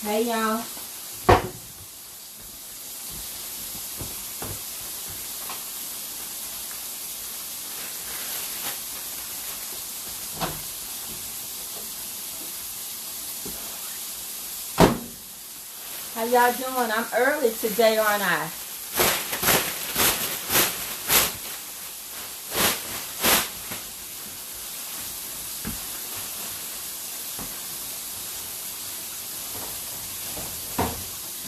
Hey y'all. How y'all doing? I'm early today, aren't I?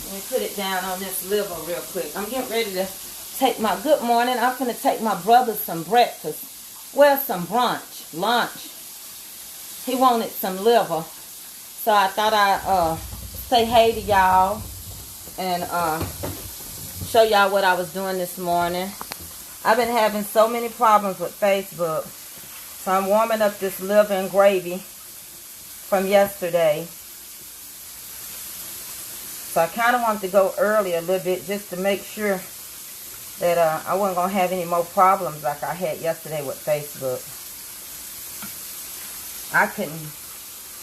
Let me put it down on this liver real quick. I'm getting ready to take my, good morning. I'm going to take my brother some breakfast. Well, some brunch, lunch. He wanted some liver. So I thought I'd say hey to y'all and show y'all what I was doing this morning. I've been having so many problems with Facebook. So I'm warming up this liver and gravy from yesterday. So I kind of wanted to go early a little bit just to make sure that I wasn't going to have any more problems like I had yesterday with Facebook. I couldn't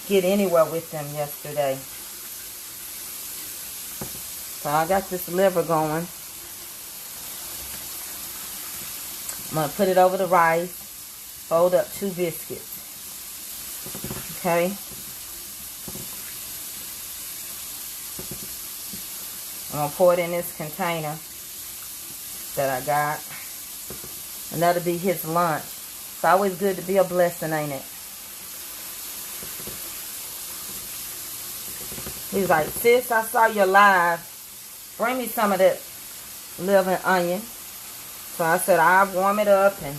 get anywhere with them yesterday. So I got this liver going. I'm going to put it over the rice. Fold up 2 biscuits. Okay. I'm going to pour it in this container that I got. And that'll be his lunch. It's always good to be a blessing, ain't it? He's like, sis, I saw you live. Bring me some of that liver and onion. So I said, I'll warm it up. And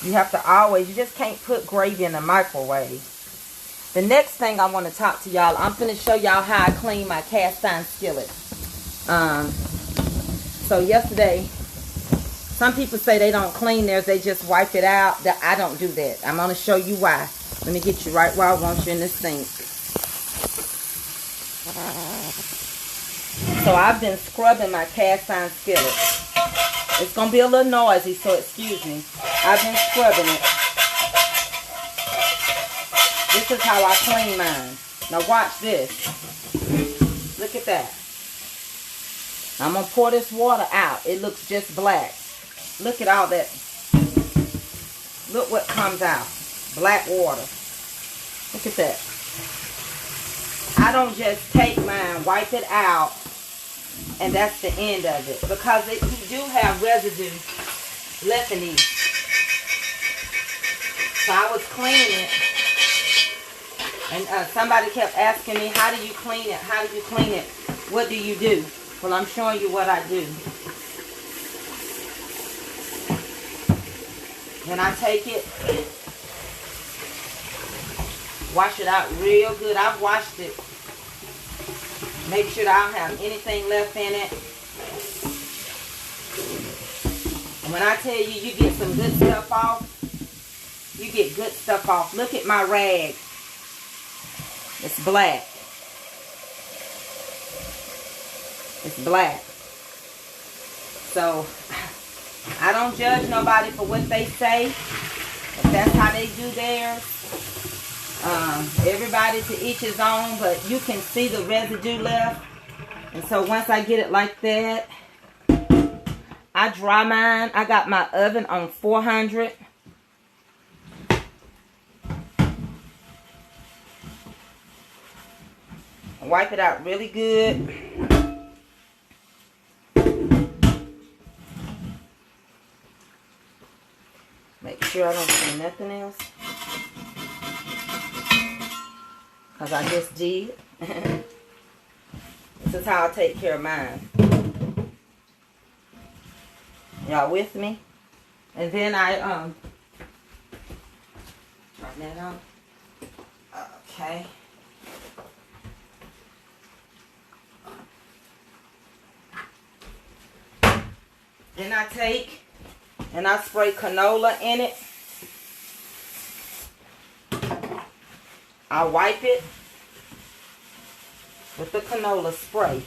you have to always, you just can't put gravy in the microwave. The next thing I want to talk to y'all, I'm going to show y'all how I clean my cast iron skillet. So yesterday, some people say they don't clean theirs, they just wipe it out. I don't do that. I'm going to show you why. Let me get you right where I want you in the sink. So I've been scrubbing my cast iron skillet. It's going to be a little noisy, so excuse me. I've been scrubbing it. This is how I clean mine. Now watch this. Look at that. I'm going to pour this water out. It looks just black. Look at all that. Look what comes out. Black water. Look at that. I don't just take mine, wipe it out, and that's the end of it. Because you do have residue left in these. So I was cleaning it. And somebody kept asking me, how do you clean it? How do you clean it? What do you do? Well, I'm showing you what I do. Then I take it, wash it out real good. I've washed it. Make sure that I don't have anything left in it. And when I tell you, you get some good stuff off, you get good stuff off. Look at my rag. It's black. It's black. So, I don't judge nobody for what they say. If that's how they do theirs. Everybody to each his own, but you can see the residue left. And so once I get it like that, I dry mine. I got my oven on 400. Wipe it out really good. Make sure I don't see nothing else. Because I just did. This is how I take care of mine. Y'all with me? And then I turn that on. Okay. Then I take and I spray canola in it. I wipe it with the canola spray.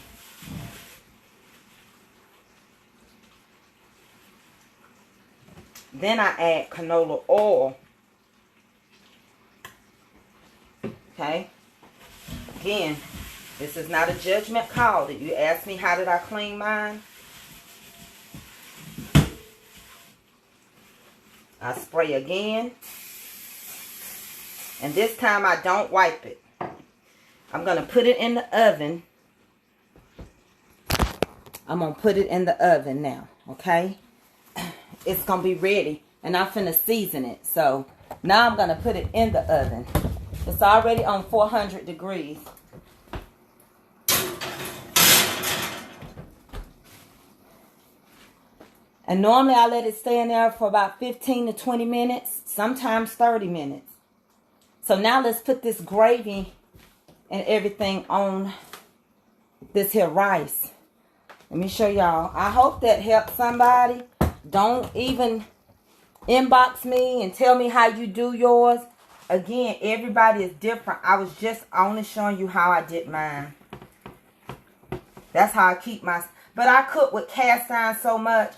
Then I add canola oil. Okay. Again, This is not a judgment call. Did you ask me how did I clean mine? I spray again. And this time I don't wipe it. I'm going to put it in the oven. I'm going to put it in the oven now, okay? It's going to be ready, and I'm finna season it. So now I'm going to put it in the oven. It's already on 400 degrees. And normally I let it stay in there for about 15 to 20 minutes, sometimes 30 minutes. So now let's put this gravy and everything on this here rice. Let me show y'all. I hope that helps somebody. Don't even inbox me and tell me how you do yours. Again, everybody is different. I was just only showing you how I did mine. That's how I keep my... But I cook with cast iron so much.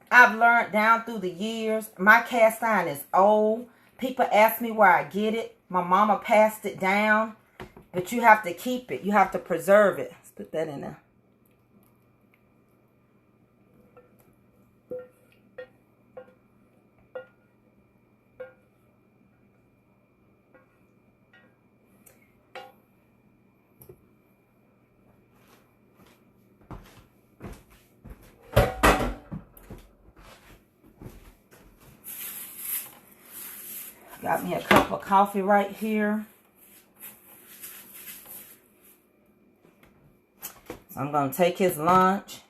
I've learned down through the years. My cast iron is old. People ask me where I get it. My mama passed it down. But you have to keep it. You have to preserve it. Let's put that in there. Got me a cup of coffee right here. So I'm going to take his lunch.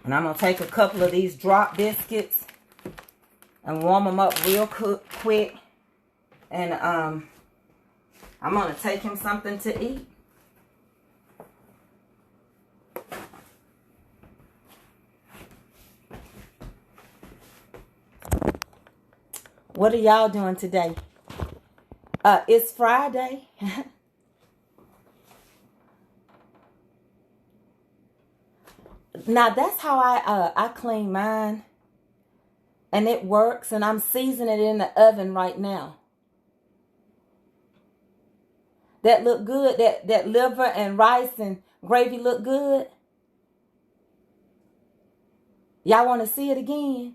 And I'm going to take a couple of these drop biscuits and warm them up real quick. And I'm going to take him something to eat. What are y'all doing today? It's Friday. Now, that's how I clean mine. And it works. And I'm seasoning it in the oven right now. That look good. That liver and rice and gravy look good. Y'all want to see it again?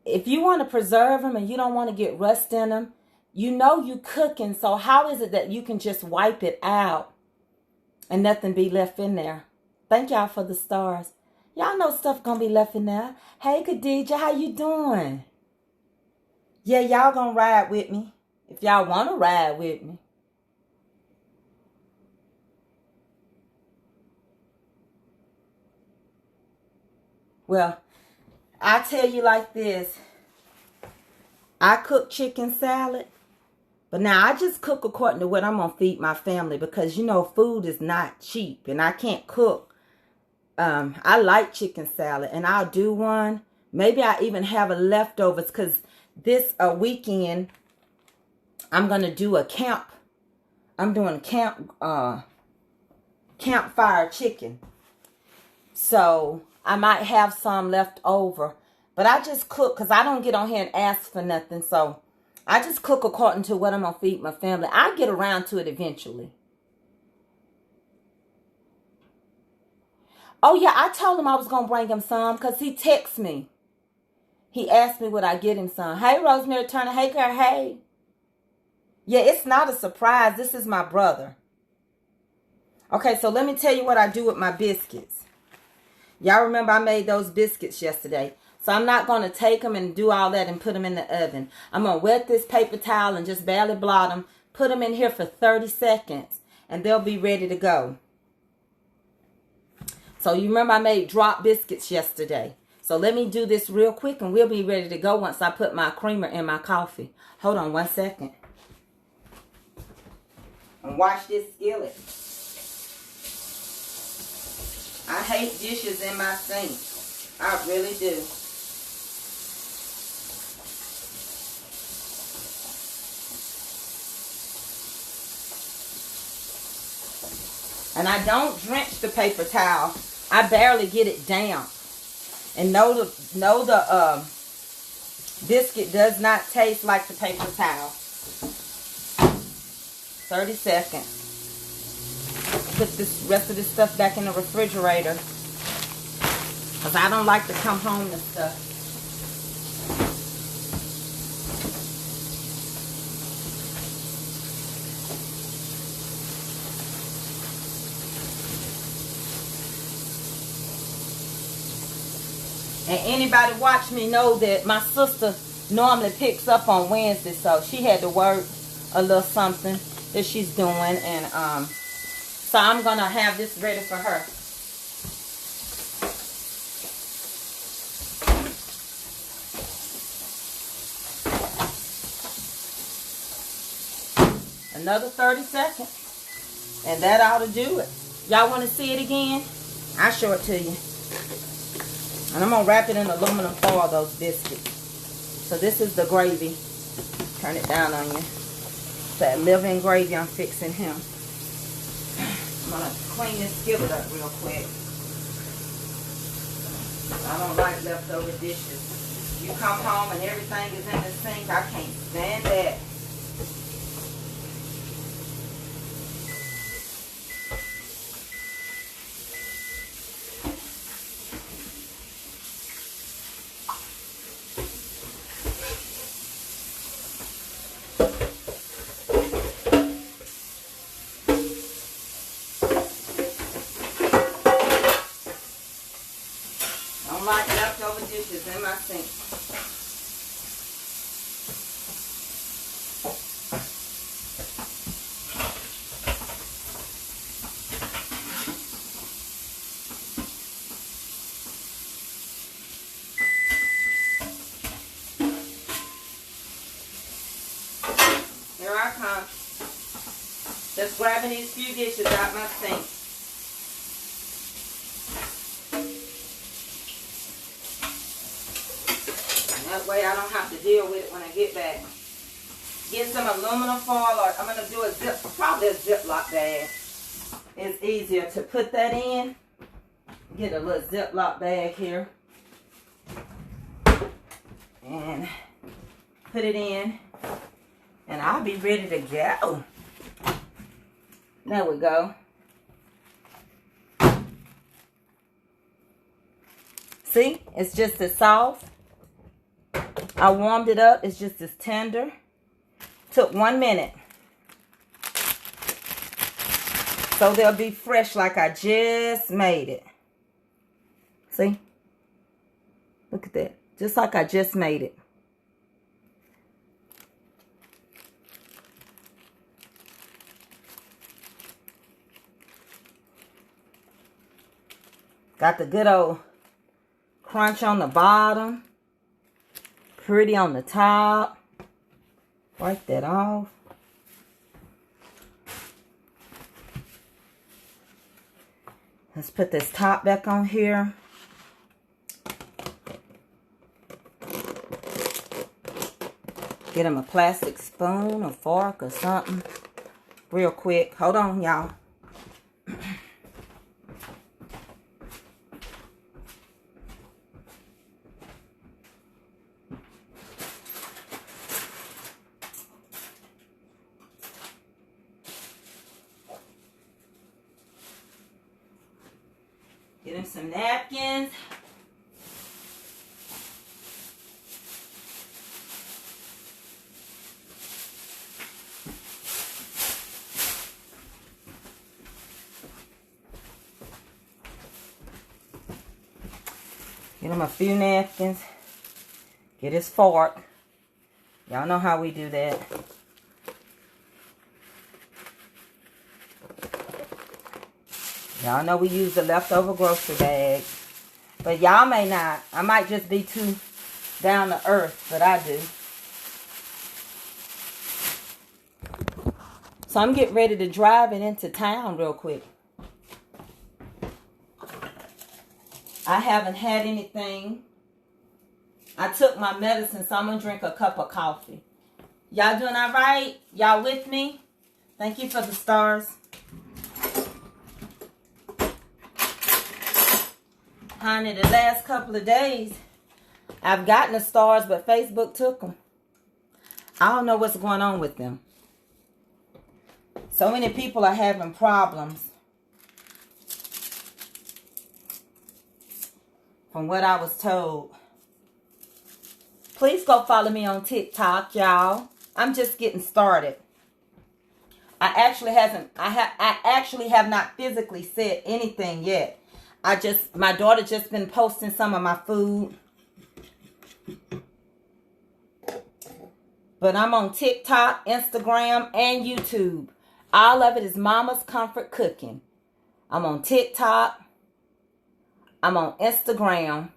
If you want to preserve them and you don't want to get rust in them, you know you cooking. So how is it that you can just wipe it out and nothing be left in there? Thank y'all for the stars. Y'all know stuff gonna be left in there. Hey, Khadija, how you doing? Yeah, y'all gonna ride with me. If y'all want to ride with me. Well, I tell you like this. I cook chicken salad. But now I just cook according to what I'm going to feed my family. Because, you know, food is not cheap. And I can't cook. I like chicken salad. And I'll do one. Maybe I even have a leftovers. Because this weekend, I'm going to do a camp. I'm doing campfire chicken. So I might have some left over. But I just cook because I don't get on here and ask for nothing. So I just cook according to what I'm going to feed my family. I'll get around to it eventually. Oh, yeah, I told him I was going to bring him some because he texted me. He asked me would I get him some. Hey, Rosemary Turner. Hey, girl. Hey. Yeah, it's not a surprise. This is my brother. Okay, so let me tell you what I do with my biscuits. Y'all remember I made those biscuits yesterday. So I'm not going to take them and do all that and put them in the oven. I'm going to wet this paper towel and just barely blot them. Put them in here for 30 seconds. And they'll be ready to go. So you remember I made drop biscuits yesterday. So let me do this real quick and we'll be ready to go once I put my creamer in my coffee. Hold on 1 second. And wash this skillet. I hate dishes in my sink. I really do. And I don't drench the paper towel. I barely get it damp. And know the biscuit does not taste like the paper towel. 30 seconds. Put this rest of this stuff back in the refrigerator. Because I don't like to come home to stuff. And anybody watch me know that my sister normally picks up on Wednesday, so she had to work a little something that she's doing, and so I'm gonna have this ready for her. Another 30 seconds, and that ought to do it. Y'all want to see it again? I'll show it to you. And I'm going to wrap it in aluminum foil, those biscuits. So this is the gravy. Turn it down on you. It's that live-in gravy I'm fixing him. I'm going to clean this skillet up real quick. I don't like leftover dishes. You come home and everything is in the sink. I can't stand that. Like leftover dishes in my sink. Here I come. Just grabbing these few dishes out my sink. That way I don't have to deal with it when I get back. Get some aluminum foil, or I'm going to do probably a Ziploc bag. It's easier to put that in. Get a little Ziploc bag here. And put it in. And I'll be ready to go. There we go. See? It's just as soft. I warmed it up. It's just as tender. Took 1 minute. So they'll be fresh like I just made it. See? Look at that. Just like I just made it. Got the good old crunch on the bottom. Pretty on the top. Wipe that off. Let's put this top back on here. Get him a plastic spoon or fork or something. Real quick. Hold on, y'all. Get him some napkins. Get him a few napkins. Get his fork. Y'all know how we do that. Y'all know we use the leftover grocery bag. But y'all may not. I might just be too down to earth, but I do. So I'm getting ready to drive it into town real quick. I haven't had anything. I took my medicine, so I'm going to drink a cup of coffee. Y'all doing all right? Y'all with me? Thank you for the stars. Honey, the last couple of days, I've gotten the stars, but Facebook took them. I don't know what's going on with them. So many people are having problems. From what I was told. Please go follow me on TikTok, y'all. I'm just getting started. I actually have not physically said anything yet. My daughter just been posting some of my food. But I'm on TikTok, Instagram, and YouTube. All of it is Mama's Comfort Cooking. I'm on TikTok. I'm on Instagram.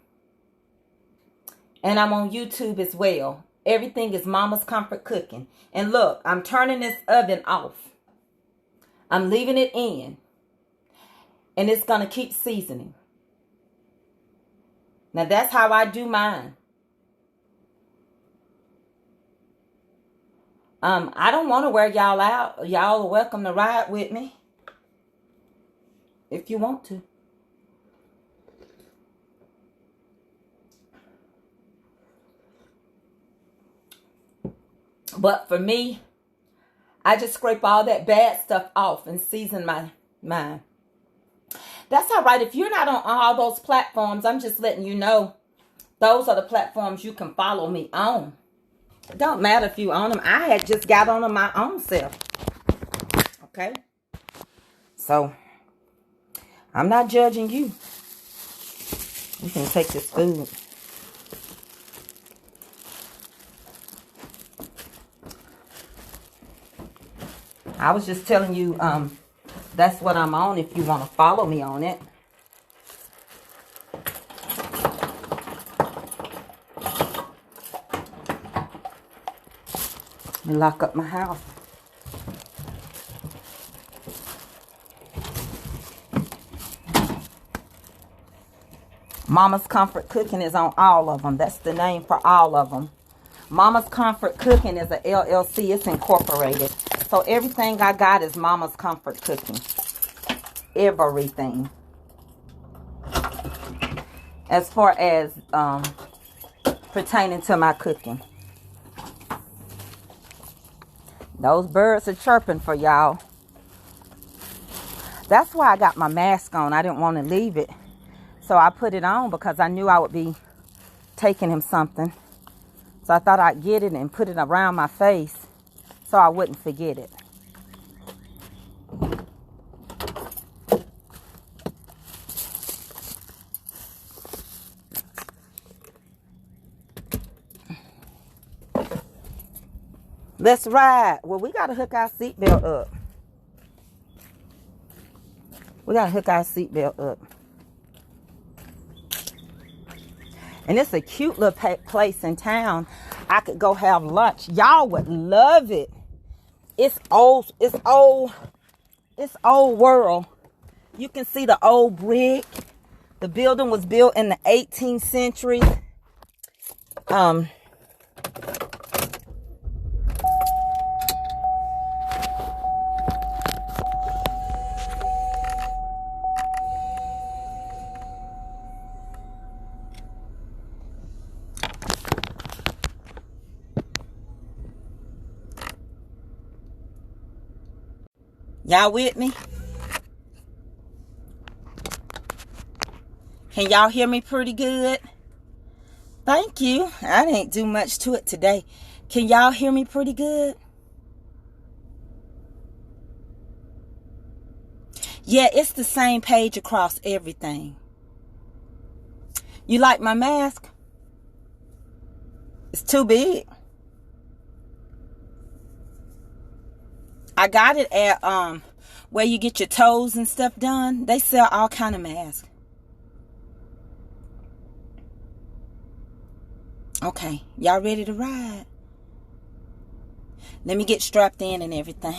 And I'm on YouTube as well. Everything is Mama's Comfort Cooking. And look, I'm turning this oven off. I'm leaving it in. And it's going to keep seasoning. Now that's how I do mine. I don't want to wear y'all out. Y'all are welcome to ride with me. If you want to. But for me, I just scrape all that bad stuff off and season mine. That's all right. If you're not on all those platforms, I'm just letting you know those are the platforms you can follow me on. It don't matter if you own them. I had just got on them my own self. Okay? So, I'm not judging you. You can take this food. I was just telling you, that's what I'm on if you want to follow me on it. Let me lock up my house. Mama's Comfort Cooking is on all of them. That's the name for all of them. Mama's Comfort Cooking is a LLC. It's incorporated. So everything I got is Mama's Comfort Cooking. Everything. As far as pertaining to my cooking. Those birds are chirping for y'all. That's why I got my mask on. I didn't want to leave it. So I put it on because I knew I would be taking him something. So I thought I'd get it and put it around my face so I wouldn't forget it. Let's ride. Well, we got to hook our seatbelt up. We got to hook our seatbelt up. And it's a cute little place in town. I could go have lunch. Y'all would love it. It's old. It's old. It's old world. You can see the old brick. The building was built in the 18th century. Y'all with me? Can y'all hear me pretty good? Thank you. I didn't do much to it today. Can y'all hear me pretty good? Yeah, it's the same page across everything. You like my mask? It's too big. I got it at where you get your toes and stuff done. They sell all kind of masks. Okay, y'all ready to ride? Let me get strapped in and everything.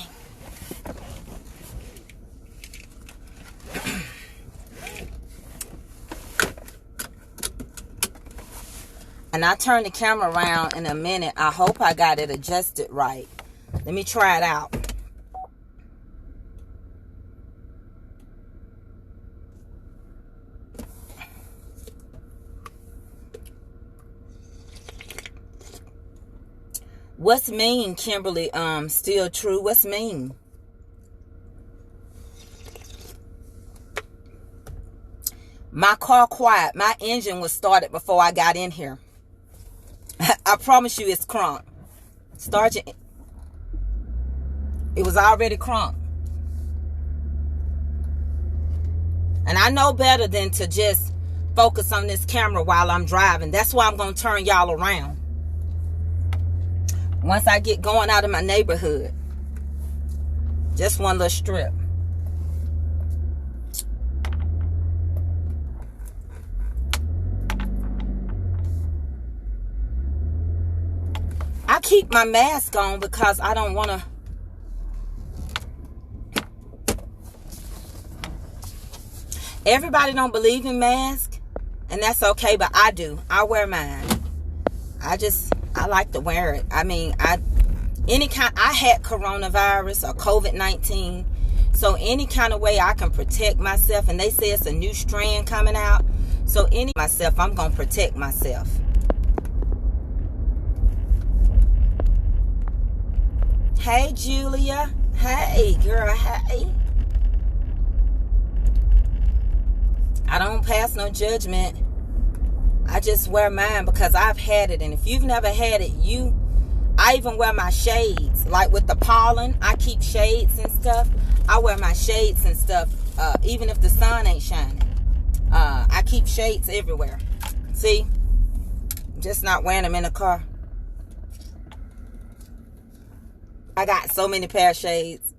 And I'll turn the camera around in a minute. I hope I got it adjusted right. Let me try it out. What's mean, Kimberly? Still true. What's mean? My car quiet. My engine was started before I got in here. I promise you it's crunk. Start your... It was already crunk. And I know better than to just focus on this camera while I'm driving. That's why I'm going to turn y'all around. Once I get going out of my neighborhood. Just one little strip. I keep my mask on because I don't want to. Everybody don't believe in masks, and that's okay, but I do. I wear mine. I like to wear it. I mean, I had coronavirus or COVID-19, so any kind of way I can protect myself, and they say it's a new strand coming out, so I'm going to protect myself. Hey, Julia. Hey, girl. Hey. I don't pass no judgment. I just wear mine because I've had it. And if you've never had it, I even wear my shades. Like with the pollen, I keep shades and stuff. I wear my shades and stuff, even if the sun ain't shining. I keep shades everywhere. See? I'm just not wearing them in the car. I got so many pair of shades.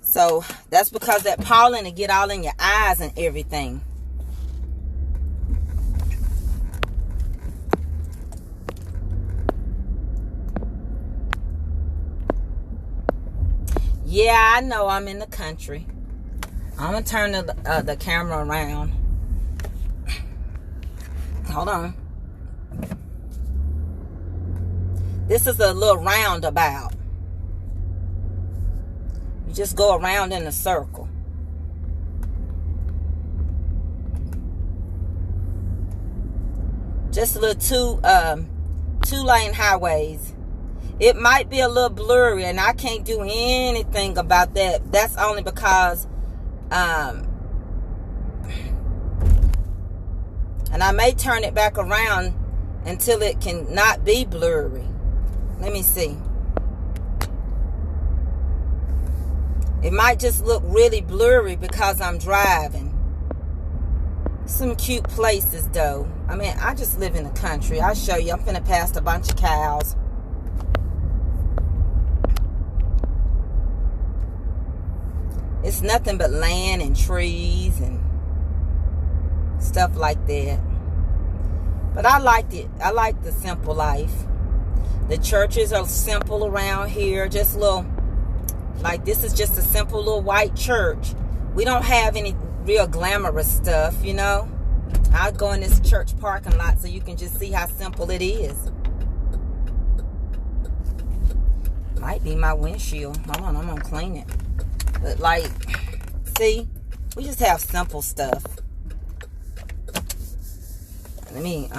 So that's because that pollen will get all in your eyes and everything. Yeah, I know I'm in the country. I'm going to turn the camera around. Hold on. This is a little roundabout. You just go around in a circle. Just a little two-lane highways. It might be a little blurry, and I can't do anything about that. That's only because, and I may turn it back around until it can not be blurry. Let me see. It might just look really blurry because I'm driving. Some cute places, though. I mean, I just live in the country. I'll show you. I'm finna pass a bunch of cows. It's nothing but land and trees and stuff like that. But I liked it. I like the simple life. The churches are simple around here. Just little, like this is just a simple little white church. We don't have any real glamorous stuff, you know. I'll go in this church parking lot so you can just see how simple it is. Might be my windshield. Hold on, I'm gonna clean it. But like, see, we just have simple stuff. Let me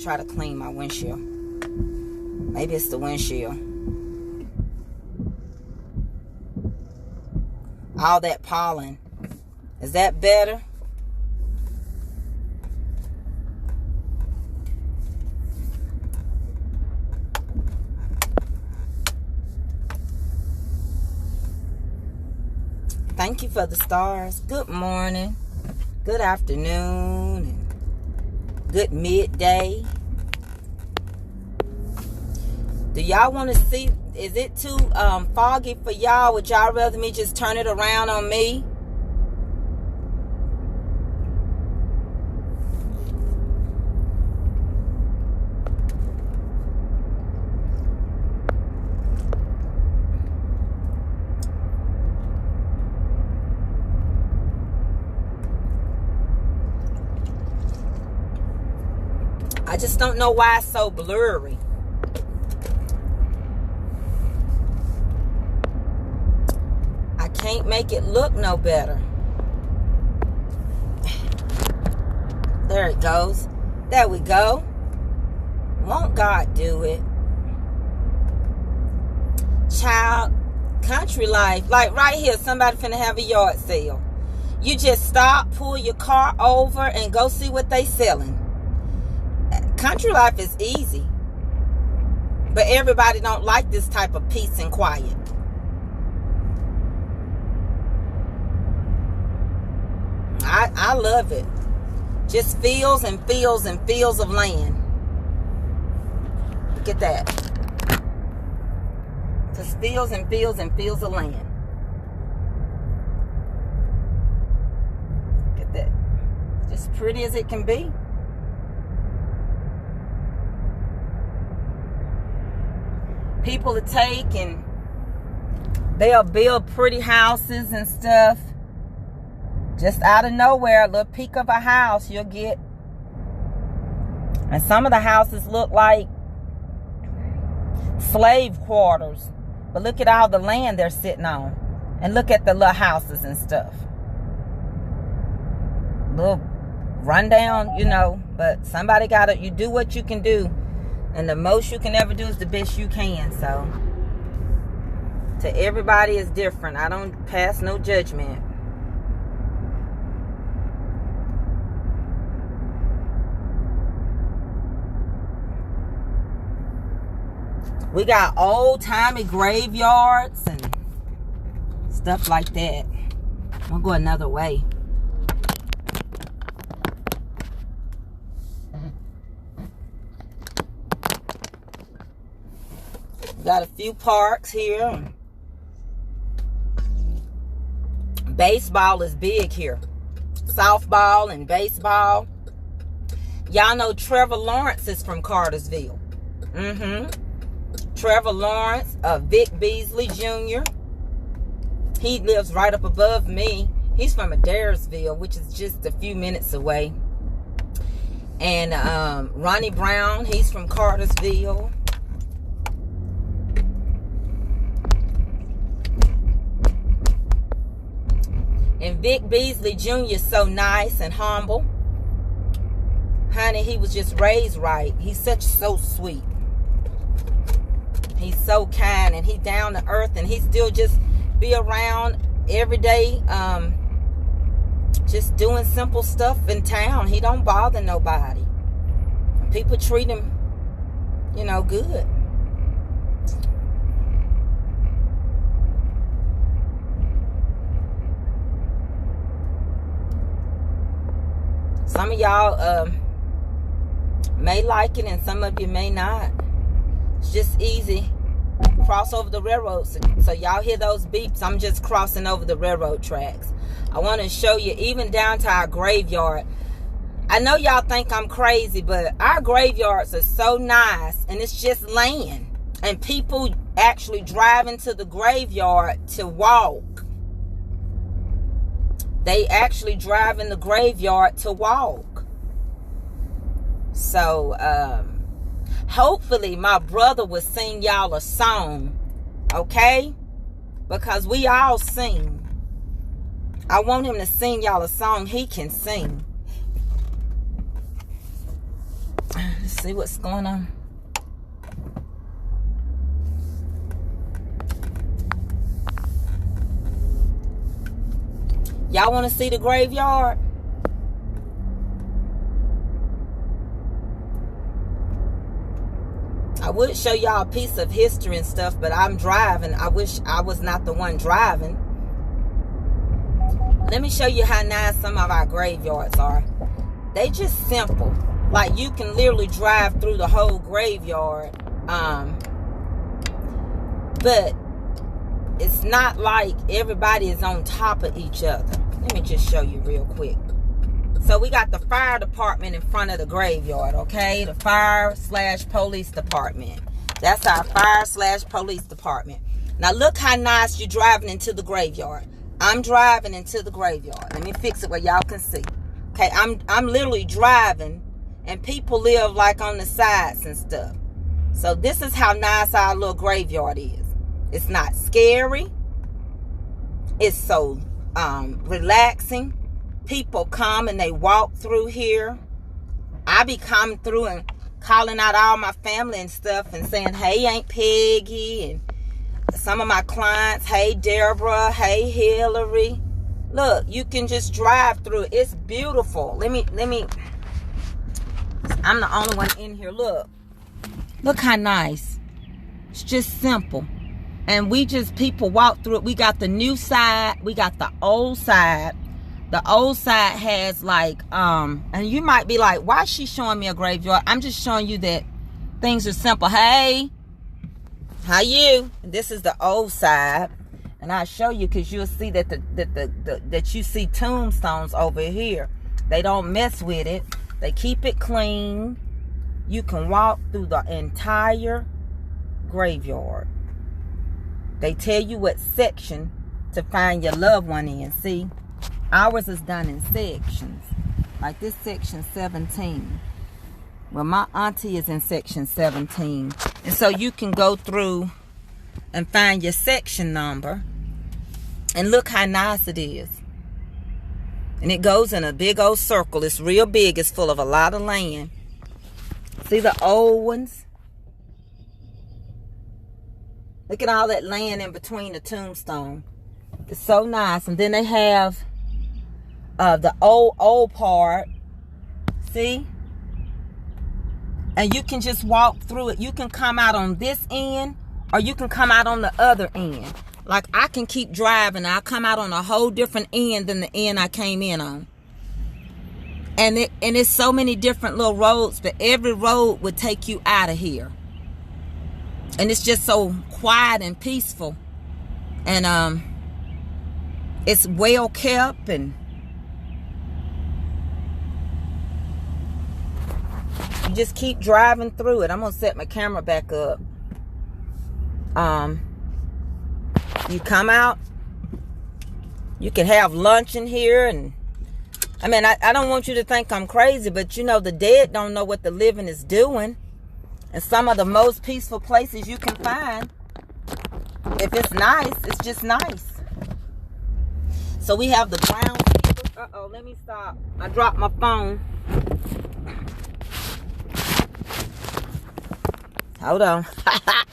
try to clean my windshield. Maybe it's the windshield. All that pollen. Is that better? Thank you for the stars. Good morning. Good afternoon. And good midday. Do y'all want to see? Is it too foggy for y'all? Would y'all rather me just turn it around on me? I just don't know why it's so blurry. I can't make it look no better. There it goes. There we go. Won't God do it? Child, country life. Like right here, somebody finna have a yard sale. You just stop, pull your car over, and go see what they selling. Country life is easy. But everybody don't like this type of peace and quiet. I love it. Just fields and fields and fields of land. Look at that. Just fields and fields and fields of land. Look at that. Just pretty as it can be. People to take and they'll build pretty houses and stuff. Just out of nowhere, a little peek of a house you'll get. And some of the houses look like slave quarters. But look at all the land they're sitting on. And look at the little houses and stuff. Little rundown, you know. But somebody gotta, you do what you can do. And the most you can ever do is the best you can. So, to everybody is different. I don't pass no judgment. We got old-timey graveyards and stuff like that. I'll go another way. We got a few parks here. Baseball is big here. Softball and baseball. Y'all know Trevor Lawrence is from Cartersville. Trevor Lawrence, Vic Beasley Jr. He lives right up above me. He's from Adairsville, which is just a few minutes away. And Ronnie Brown, he's from Cartersville. And Vic Beasley Jr. is so nice and humble. Honey, he was just raised right. He's so sweet. He's so kind and he's down to earth, and he still just be around every day, just doing simple stuff in town. He don't bother nobody. People treat him, you know, good. Some of y'all may like it and some of you may not. It's just easy. Cross over the railroad. So y'all hear those beeps. I'm just crossing over the railroad tracks. I want to show you even down to our graveyard. I know y'all think I'm crazy, but our graveyards are so nice, and it's just land. And people actually drive into the graveyard to walk. They actually drive in the graveyard to walk. So, hopefully my brother will sing y'all a song, okay? Because we all sing. I want him to sing y'all a song he can sing. Let's see what's going on. Y'all want to see the graveyard? I would show y'all a piece of history and stuff, but I'm driving. I wish I was not the one driving. Let me show you how nice some of our graveyards are. They just simple. Like, you can literally drive through the whole graveyard. But it's not like everybody is on top of each other. Let me just show you real quick. So we got the fire department in front of the graveyard, okay? The fire/police department. That's our fire/police department. Now look how nice you're driving into the graveyard. I'm driving into the graveyard. Let me fix it where y'all can see. Okay, I'm literally driving, and people live like on the sides and stuff. So this is how nice our little graveyard is. It's not scary. It's so relaxing. People come and they walk through here. I be coming through and calling out all my family and stuff and saying, hey, Aunt Peggy, and some of my clients, hey, Deborah, hey, Hillary. Look, you can just drive through it. It's beautiful. Let me, I'm the only one in here. Look how nice. It's just simple. And people walk through it. We got the new side. We got the old side. The old side has like, and you might be like, why is she showing me a graveyard? I'm just showing you that things are simple. Hey, how you? And this is the old side. And I'll show you because you'll see that that you see tombstones over here. They don't mess with it. They keep it clean. You can walk through the entire graveyard. They tell you what section to find your loved one in. See? Ours is done in sections. Like this section 17. Well, my auntie is in section 17. And so you can go through and find your section number. And look how nice it is. And it goes in a big old circle. It's real big. It's full of a lot of land. See the old ones? Look at all that land in between the tombstone. It's so nice. And then they have the old part. See? And you can just walk through it. You can come out on this end, or you can come out on the other end. Like I can keep driving. I'll come out on a whole different end than the end I came in on. And it's so many different little roads, but every road would take you out of here. And it's just so quiet and peaceful. And it's well kept, and you just keep driving through it. I'm gonna set my camera back up. You come out, you can have lunch in here, and I mean, I don't want you to think I'm crazy, but you know, the dead don't know what the living is doing. And some of the most peaceful places you can find, if it's nice, it's just nice. So we have the groundskeeper. Uh-oh, let me stop. I dropped my phone. Hold on.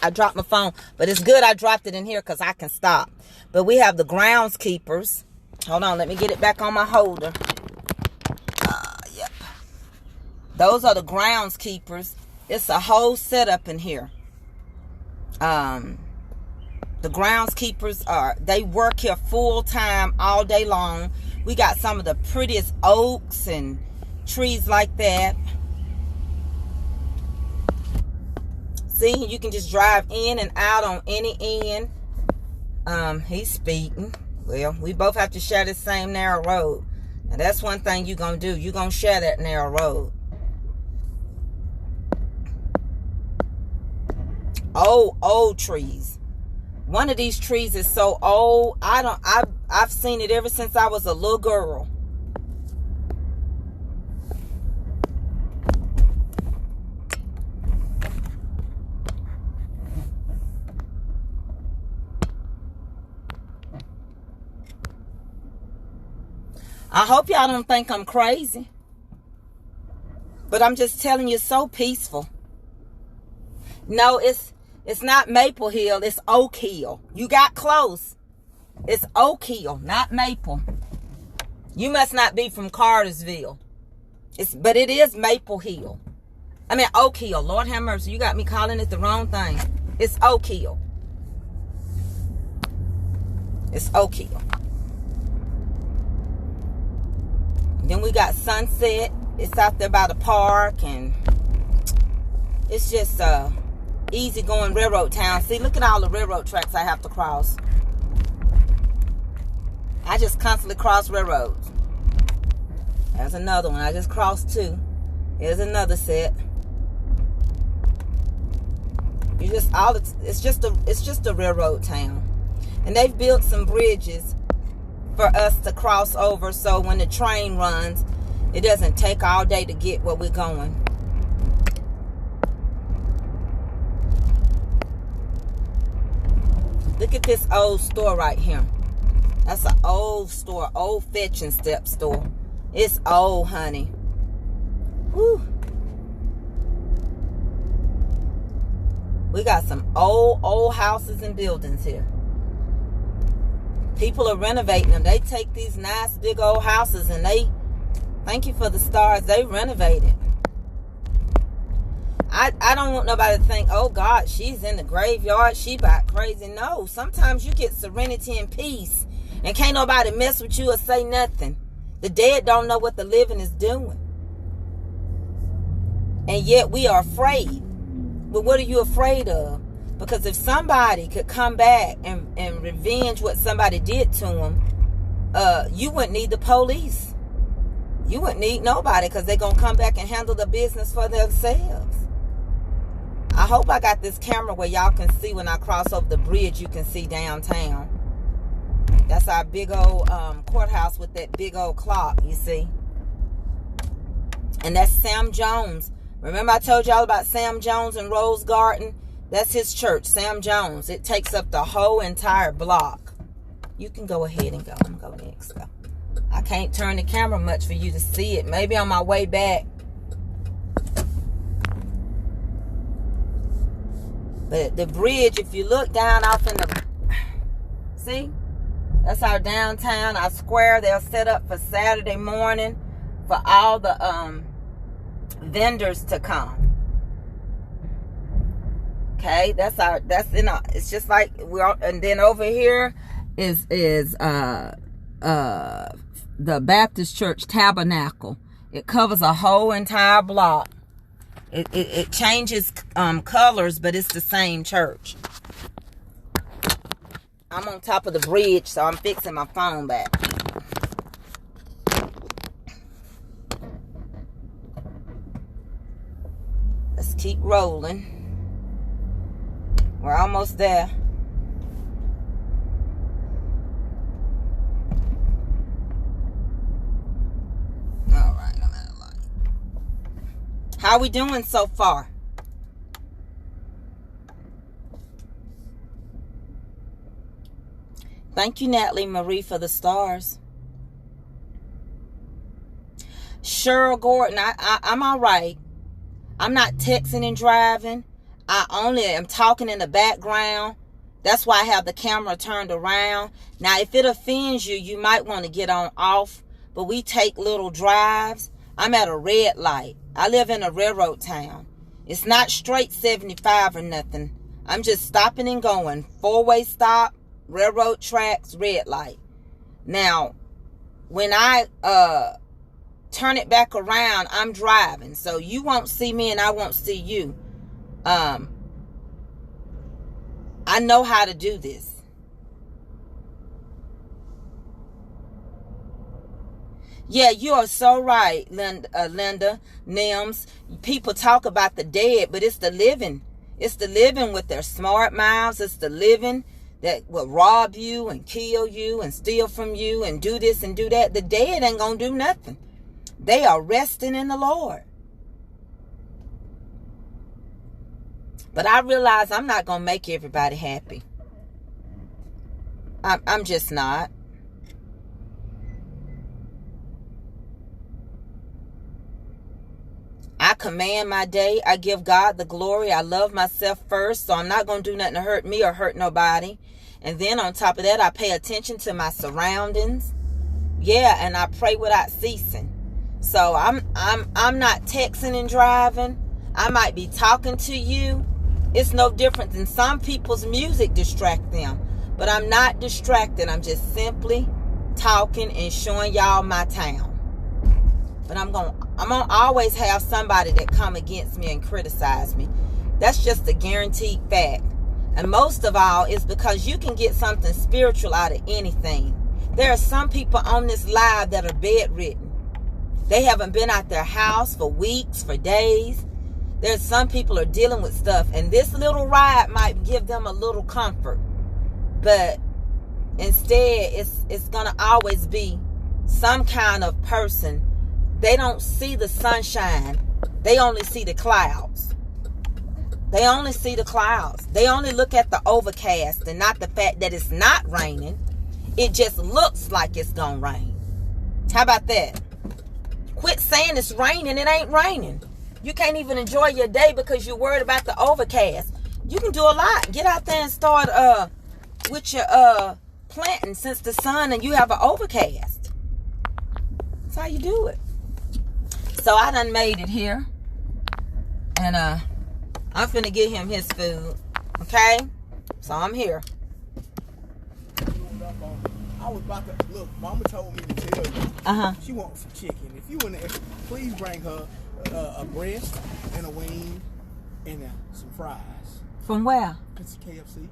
I dropped my phone. But it's good I dropped it in here because I can stop. But we have the groundskeepers. Hold on, let me get it back on my holder. Yep. Those are the groundskeepers. It's a whole setup in here. The groundskeepers they work here full time all day long. We got some of the prettiest oaks and trees like that. See, you can just drive in and out on any end. He's speeding. Well, we both have to share the same narrow road. And that's one thing you're going to do. You're going to share that narrow road. Old trees. One of these trees is so old. I've seen it ever since I was a little girl. I hope y'all don't think I'm crazy. But I'm just telling you, it's so peaceful. No, it's not Maple Hill. It's Oak Hill. You got close. It's Oak Hill, not Maple. You must not be from Cartersville. But it is Maple Hill. I mean, Oak Hill. Lord have mercy. You got me calling it the wrong thing. It's Oak Hill. It's Oak Hill. Then we got Sunset. It's out there by the park, and it's just easy going railroad town. See, look at all the railroad tracks I have to cross. I just constantly cross railroads. There's another one. I just crossed two. Here's another set. It's just a railroad town. And they've built some bridges for us to cross over, so when the train runs, it doesn't take all day to get where we're going. Look at this old store right here. That's an old store, old fetch and step store. It's old, honey. Whew. We got some old houses and buildings here. People are renovating them. They take these nice big old houses and they, thank you for the stars, they renovate it. I don't want nobody to think, oh God, she's in the graveyard, she about crazy. No, sometimes you get serenity and peace and can't nobody mess with you or say nothing. The dead don't know what the living is doing. And yet we are afraid. But what are you afraid of? Because if somebody could come back and revenge what somebody did to them, you wouldn't need the police. You wouldn't need nobody because they're going to come back and handle the business for themselves. I hope I got this camera where y'all can see when I cross over the bridge, you can see downtown. That's our big old courthouse with that big old clock, you see. And that's Sam Jones. Remember I told y'all about Sam Jones and Rose Garden? That's his church, Sam Jones. It takes up the whole entire block. You can go ahead and go. I'm going to go next. Go. I can't turn the camera much for you to see it. Maybe on my way back. But the bridge, if you look down off in the... See? That's our downtown, our square. They'll set up for Saturday morning for all the vendors to come. Okay, it's just like and then over here is the Baptist Church Tabernacle. It covers a whole entire block. It changes colors, but it's the same church. I'm on top of the bridge, so I'm fixing my phone back. Let's keep rolling. We're almost there. All right, I'm at a light. How we doing so far? Thank you, Natalie Marie, for the stars. Cheryl Gordon, I'm all right. I'm not texting and driving. I only am talking in the background. That's why I have the camera turned around. Now, if it offends you, you might want to get on off. But we take little drives. I'm at a red light. I live in a railroad town. It's not straight 75 or nothing. I'm just stopping and going. Four-way stop, railroad tracks, red light. Now, when I turn it back around, I'm driving. So you won't see me and I won't see you. I know how to do this. Yeah, you are so right, Linda, Nims. People talk about the dead, but it's the living. It's the living with their smart mouths. It's the living that will rob you and kill you and steal from you and do this and do that. The dead ain't gonna do nothing. They are resting in the Lord. But I realize I'm not going to make everybody happy. I'm just not. I command my day. I give God the glory. I love myself first. So I'm not going to do nothing to hurt me or hurt nobody. And then on top of that, I pay attention to my surroundings. Yeah, and I pray without ceasing. So I'm not texting and driving. I might be talking to you. It's no different than some people's music distract them. But I'm not distracted. I'm just simply talking and showing y'all my town. But I'm gonna always have somebody that come against me and criticize me. That's just a guaranteed fact. And most of all, it's because you can get something spiritual out of anything. There are some people on this live that are bedridden. They haven't been out their house for weeks, for days. There's some people are dealing with stuff, and this little ride might give them a little comfort. But instead, it's going to always be some kind of person. They don't see the sunshine. They only see the clouds. They only see the clouds. They only look at the overcast and not the fact that it's not raining. It just looks like it's going to rain. How about that? Quit saying it's raining. It ain't raining. You can't even enjoy your day because you're worried about the overcast. You can do a lot. Get out there and start with your planting since the sun and you have an overcast. That's how you do it. So I done made it here. And I'm finna get him his food. Okay? So I'm here. I was about to look. Mama told me to tell you. She wants some chicken. If you want to, please bring her a breast and a wing and some fries. From where? It's KFC.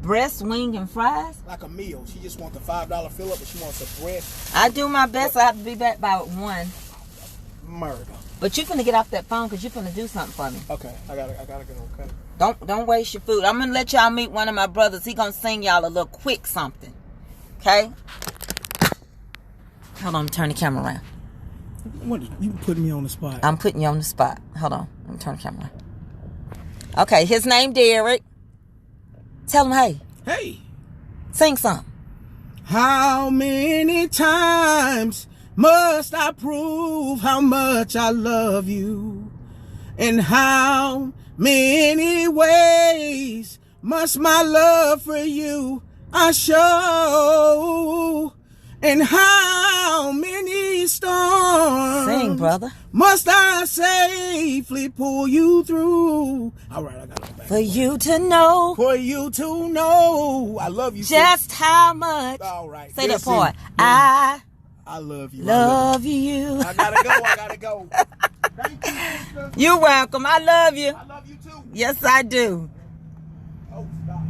Breast, wing, and fries? Like a meal. She just wants the $5 fill up, but she wants a breast. I do my best. I have to be back by 1. Murder. But you finna get off that phone because you finna do something for me. Okay, I gotta go. Okay. Don't waste your food. I'm gonna let y'all meet one of my brothers. He gonna sing y'all a little quick something. Okay? Hold on, turn the camera around. What, you putting me on the spot? I'm putting you on the spot. Hold on. Let me turn the camera around. Okay, his name Derek. Tell him hey. Hey. Sing something. How many times must I prove how much I love you? And how many ways must my love for you I show? And how many storms Sing, brother. must I safely pull you through? All right, I got it back. For you to know. For you to know. I love you. Just how much. All right. Say that Listen, part. I love you. Love you. I gotta go. Thank you, sister. You're welcome. I love you. I love you too. Yes, I do. Oh, stop.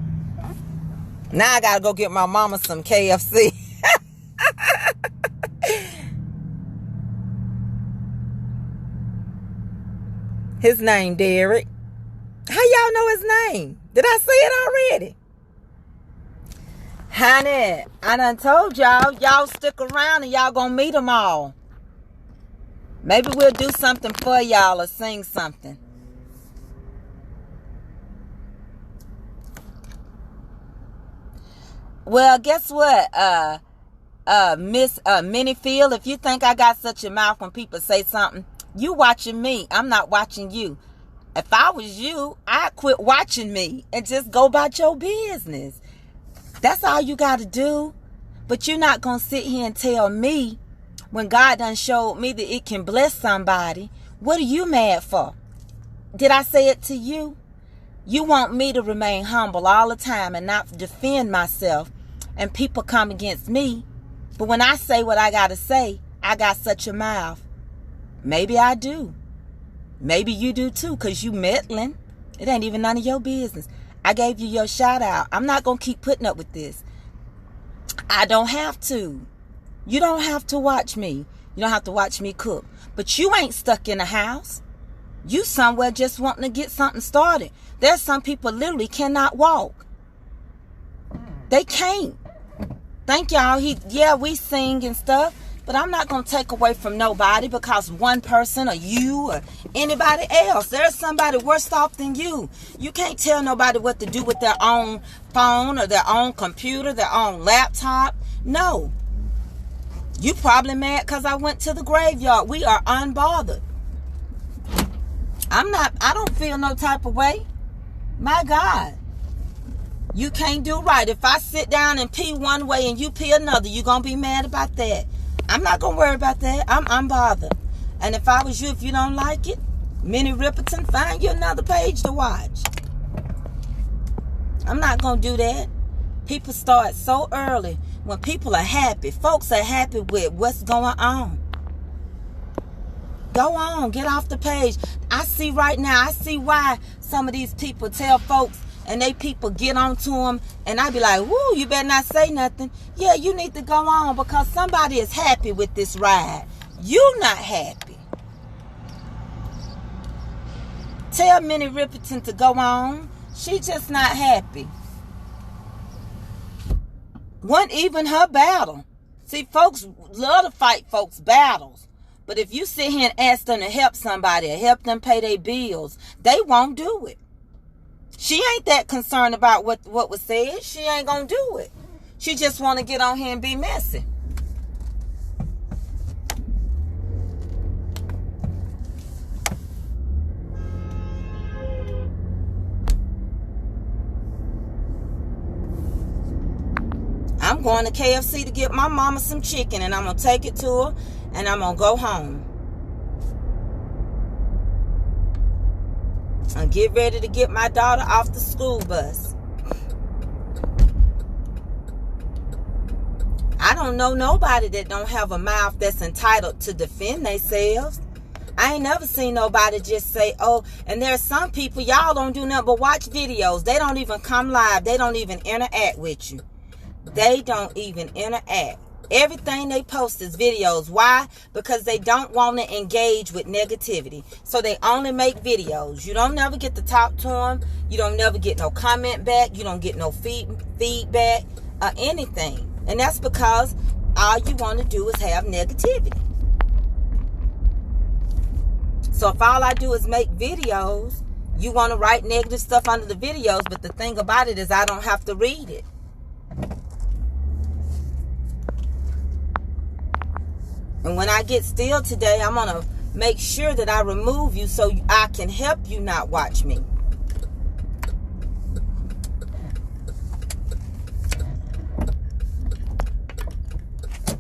Now I gotta go get my mama some KFC. His name Derek. How y'all know his name? Did I say it already? Honey, I done told y'all stick around and y'all gonna meet them all. Maybe we'll do something for y'all or sing something. Well, guess what? Miss Minifield, if you think I got such a mouth when people say something, you watching me. I'm not watching you. If I was you, I'd quit watching me and just go about your business. That's all you got to do. But you're not going to sit here and tell me when God done showed me that it can bless somebody. What are you mad for? Did I say it to you? You want me to remain humble all the time and not defend myself, and people come against me. But when I say what I got to say, I got such a mouth. Maybe I do. Maybe you do too, because you meddling. It ain't even none of your business. I gave you your shout out. I'm not going to keep putting up with this. I don't have to. You don't have to watch me. You don't have to watch me cook. But you ain't stuck in a house. You somewhere just wanting to get something started. There's some people literally cannot walk. They can't. Thank y'all. We sing and stuff. But I'm not going to take away from nobody because one person or you or anybody else. There's somebody worse off than you. You can't tell nobody what to do with their own phone or their own computer, their own laptop. No. You probably mad because I went to the graveyard. We are unbothered. I don't feel no type of way. My God. You can't do right. If I sit down and pee one way and you pee another, you going to be mad about that. I'm not going to worry about that. I'm unbothered. And if I was you, if you don't like it, Minnie Riperton, find you another page to watch. I'm not going to do that. People start so early. When people are happy, folks are happy with what's going on. Go on, get off the page. I see why some of these people tell folks and they people get onto them, and I be like, woo, you better not say nothing. Yeah, you need to go on because somebody is happy with this ride. You not happy. Tell Minnie Riperton to go on. She just not happy. Wasn't even her battle. See, folks love to fight folks' battles. But if you sit here and ask them to help somebody or help them pay their bills, they won't do it. She ain't that concerned about what was said. She ain't gonna do it. She just want to get on here and be messy. I'm going to KFC to get my mama some chicken, and I'm going to take it to her, and I'm going to go home. And get ready to get my daughter off the school bus. I don't know nobody that don't have a mouth that's entitled to defend themselves. I ain't never seen nobody just say, oh, and there's some people, y'all don't do nothing but watch videos. They don't even come live. They don't even interact with you. They don't even interact. Everything they post is videos. Why? Because they don't want to engage with negativity. So they only make videos. You don't never get to talk to them. You don't never get no comment back. You don't get no feedback or anything. And that's because all you want to do is have negativity. So if all I do is make videos, you want to write negative stuff under the videos. But the thing about it is I don't have to read it. And when I get still today, I'm going to make sure that I remove you so I can help you not watch me.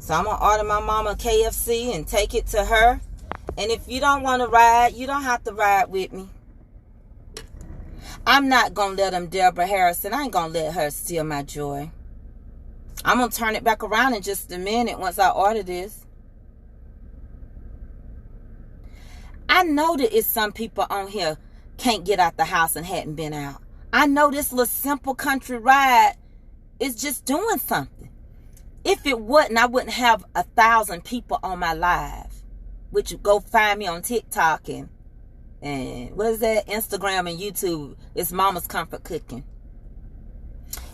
So I'm going to order my mama KFC and take it to her. And if you don't want to ride, you don't have to ride with me. I'm not going to let them Deborah Harrison. I ain't going to let her steal my joy. I'm going to turn it back around in just a minute once I order this. I know that it's some people on here can't get out the house and hadn't been out. I know this little simple country ride is just doing something. If it wasn't, I wouldn't have 1,000 people on my live. Which you go find me on TikTok and what is that? Instagram and YouTube. It's Mama's Comfort Cooking.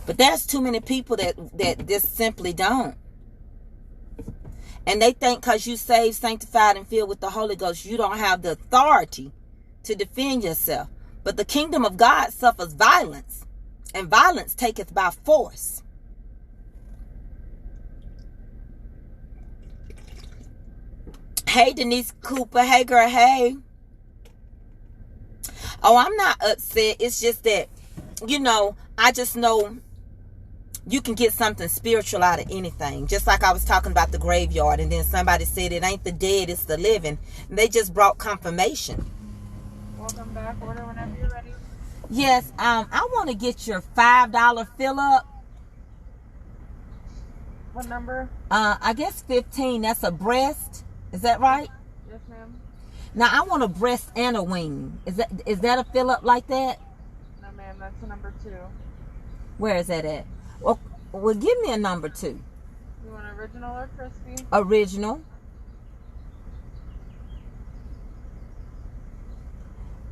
But there's too many people that just simply don't. And they think because you saved, sanctified, and filled with the Holy Ghost, you don't have the authority to defend yourself. But the kingdom of God suffers violence, and violence taketh by force. Hey, Denise Cooper. Hey, girl. Hey. Oh, I'm not upset. It's just that, I just know you can get something spiritual out of anything. Just like I was talking about the graveyard, and then somebody said it ain't the dead, it's the living. And they just brought confirmation. Welcome back. Order whenever you're ready. Yes, I want to get your $5 fill up. What number? I guess 15. That's a breast. Is that right? Yes, ma'am. Now I want a breast and a wing. Is that a fill up like that? No, ma'am. That's a number 2. Where is that at? Well, give me a number 2. You want original or crispy? Original.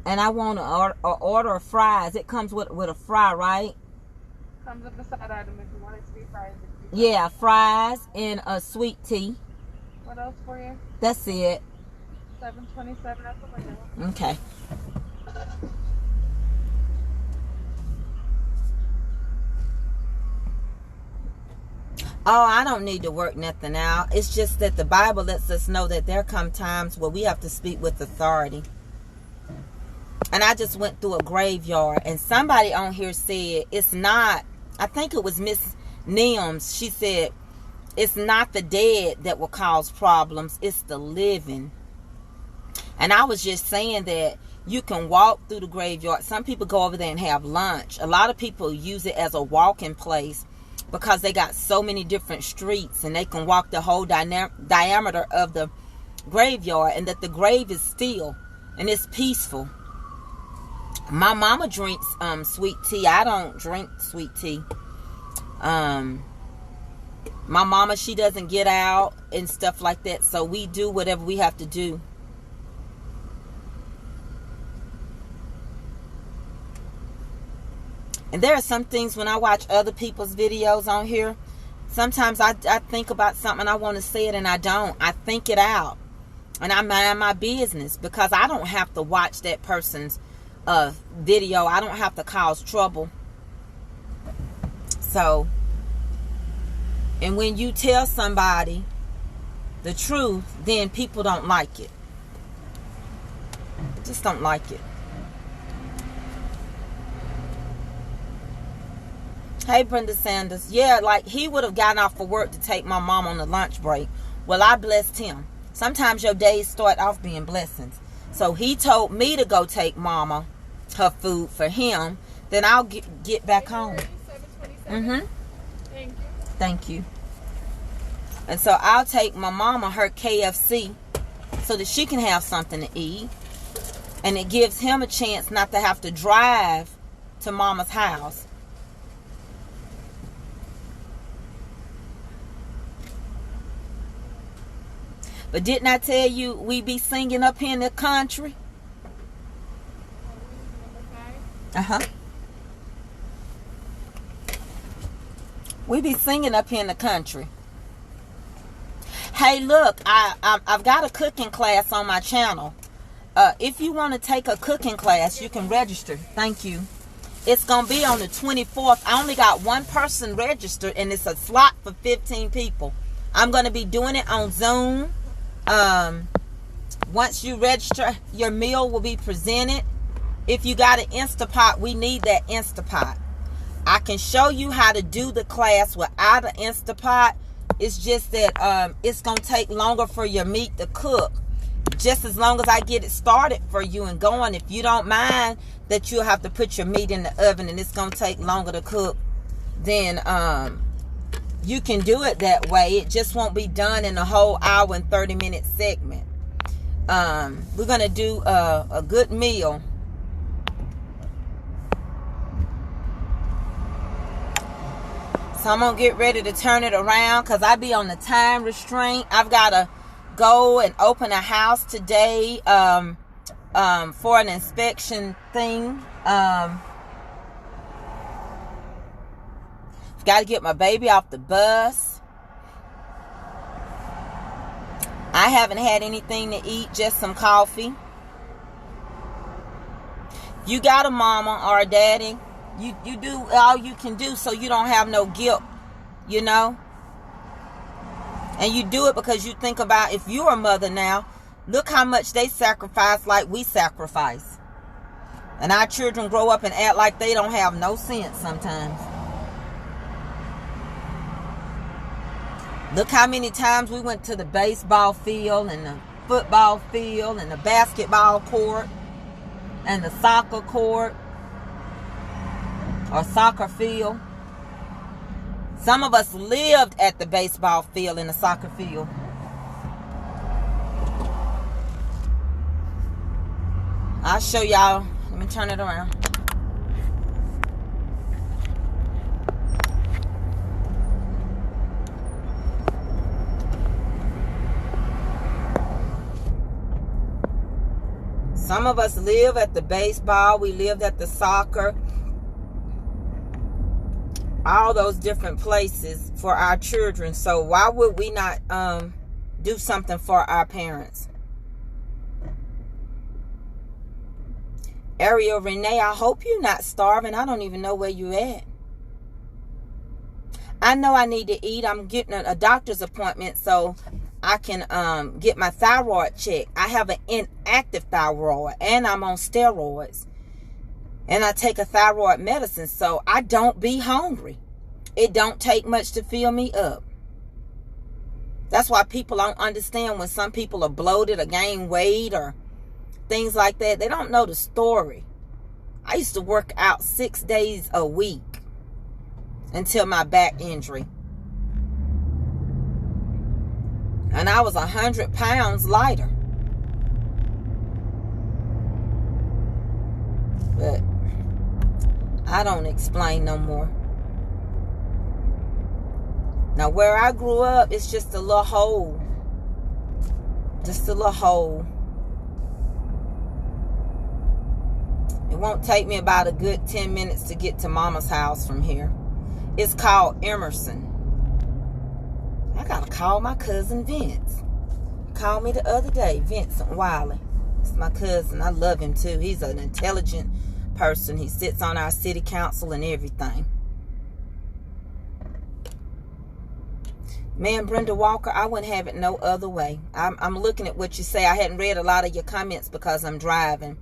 And I want to order of fries. It comes with a fry, right? Comes with the side item if you want it to be fries. Yeah, fries and a sweet tea. What else for you? That's it. $7.27 at the window. Okay. Oh, I don't need to work nothing out. It's just that the Bible lets us know that there come times where we have to speak with authority. And I just went through a graveyard, and somebody on here said it's not, I think it was Miss Nims. She said, it's not the dead that will cause problems. It's the living. And I was just saying that you can walk through the graveyard. Some people go over there and have lunch. A lot of people use it as a walking place because they got so many different streets, and they can walk the whole diameter of the graveyard, and that the grave is still and it's peaceful. My mama drinks sweet tea. I don't drink sweet tea. My mama, she doesn't get out and stuff like that. So we do whatever we have to do. And there are some things when I watch other people's videos on here, sometimes I think about something, I want to say it, and I don't. I think it out. And I mind my business because I don't have to watch that person's video. I don't have to cause trouble. So, and when you tell somebody the truth, then people don't like it. Just don't like it. Hey, Brenda Sanders. Yeah, like he would have gotten off for work to take my mom on the lunch break. Well, I blessed him. Sometimes your days start off being blessings. So he told me to go take mama her food for him. Then I'll get back home. Mm-hmm. Thank you. Thank you. And so I'll take my mama her KFC so that she can have something to eat. And it gives him a chance not to have to drive to mama's house. But didn't I tell you we be singing up here in the country? Uh-huh. We be singing up here in the country. Hey, look, I've got a cooking class on my channel. If you want to take a cooking class, you can register. Thank you. It's going to be on the 24th. I only got one person registered, and it's a slot for 15 people. I'm going to be doing it on Zoom. Once you register, your meal will be presented. If you got an Instapot, we need that Instapot. I can show you how to do the class without an Instapot. It's just that it's going to take longer for your meat to cook. Just as long as I get it started for you and going, if you don't mind that you'll have to put your meat in the oven and it's going to take longer to cook, then you can do it that way. It just won't be done in a whole hour and 30-minute segment. We're going to do a good meal. So I'm going to get ready to turn it around because I be on the time restraint. I've got to go and open a house today for an inspection thing. Got to get my baby off the bus. I haven't had anything to eat, just some coffee. You got a mama or a daddy. You do all you can do so you don't have no guilt, you know. And you do it because you think about if you're a mother now, look how much they sacrifice like we sacrifice. And our children grow up and act like they don't have no sense sometimes. Look how many times we went to the baseball field and the football field and the basketball court and the soccer court or soccer field. Some of us lived at the baseball field and the soccer field. I'll show y'all. Let me turn it around. Some of us live at the baseball. We lived at the soccer. All those different places for our children. So why would we not do something for our parents? Ariel Renee, I hope you're not starving. I don't even know where you at. I know I need to eat. I'm getting a doctor's appointment so I can get my thyroid checked. I have an inactive thyroid and I'm on steroids. And I take a thyroid medicine, so I don't be hungry. It don't take much to fill me up. That's why people don't understand when some people are bloated or gain weight or things like that. They don't know the story. I used to work out 6 days a week until my back injury. And I was 100 pounds lighter. But I don't explain no more. Now where I grew up, it's just a little hole. Just a little hole. It won't take me about a good 10 minutes to get to Mama's house from here. It's called Emerson. I gotta call my cousin Vince. He called me the other day, Vincent Wiley. It's my cousin. I love him too. He's an intelligent person. He sits on our city council and everything. Man, Brenda Walker, I wouldn't have it no other way. I'm looking at what you say. I hadn't read a lot of your comments because I'm driving.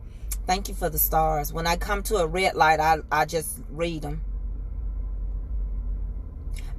Thank you for the stars. When I come to a red light, I just read them.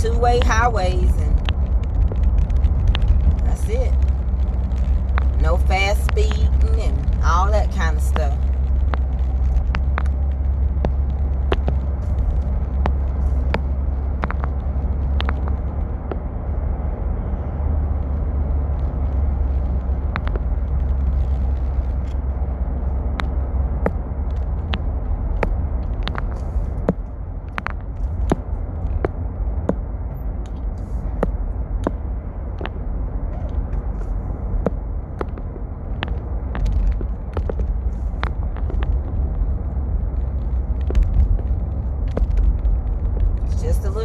two-way highways, and that's it. No fast speeding and all that kind of stuff.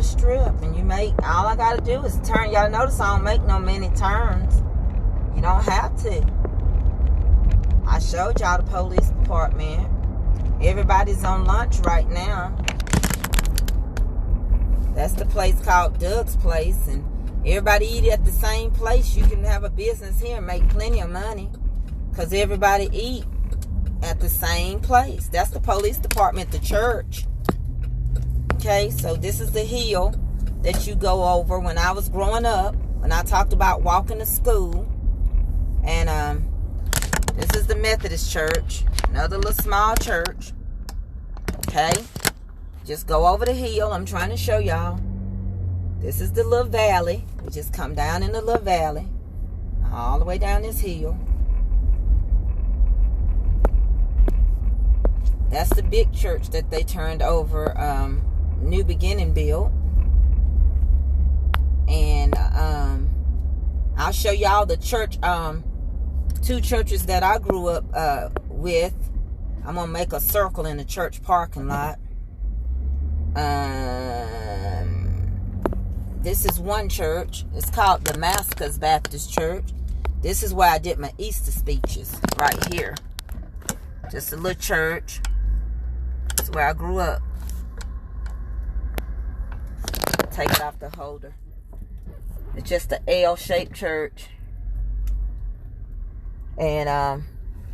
Strip, and you make, all I gotta do is turn. Y'all notice I don't make no many turns. You don't have to. I showed y'all the police department. Everybody's on lunch right now. That's the place called Doug's Place, and everybody eat at the same place. You can have a business here and make plenty of money because everybody eat at the same place. That's the police department, the church. Okay, so this is the hill that you go over. When I was growing up, when I talked about walking to school, and this is the Methodist church, another little small church. Okay, just go over the hill. I'm trying to show y'all. This is the little valley. We just come down in the little valley, all the way down this hill. That's the big church that they turned over. New Beginning built, and I'll show y'all the church, two churches that I grew up with. I'm gonna make a circle in the church parking lot. This is one church. It's called the Mathicus Baptist Church. This is where I did my Easter speeches, right here. Just a little church. This is where I grew up. Take it off the holder. It's just an L-shaped church. And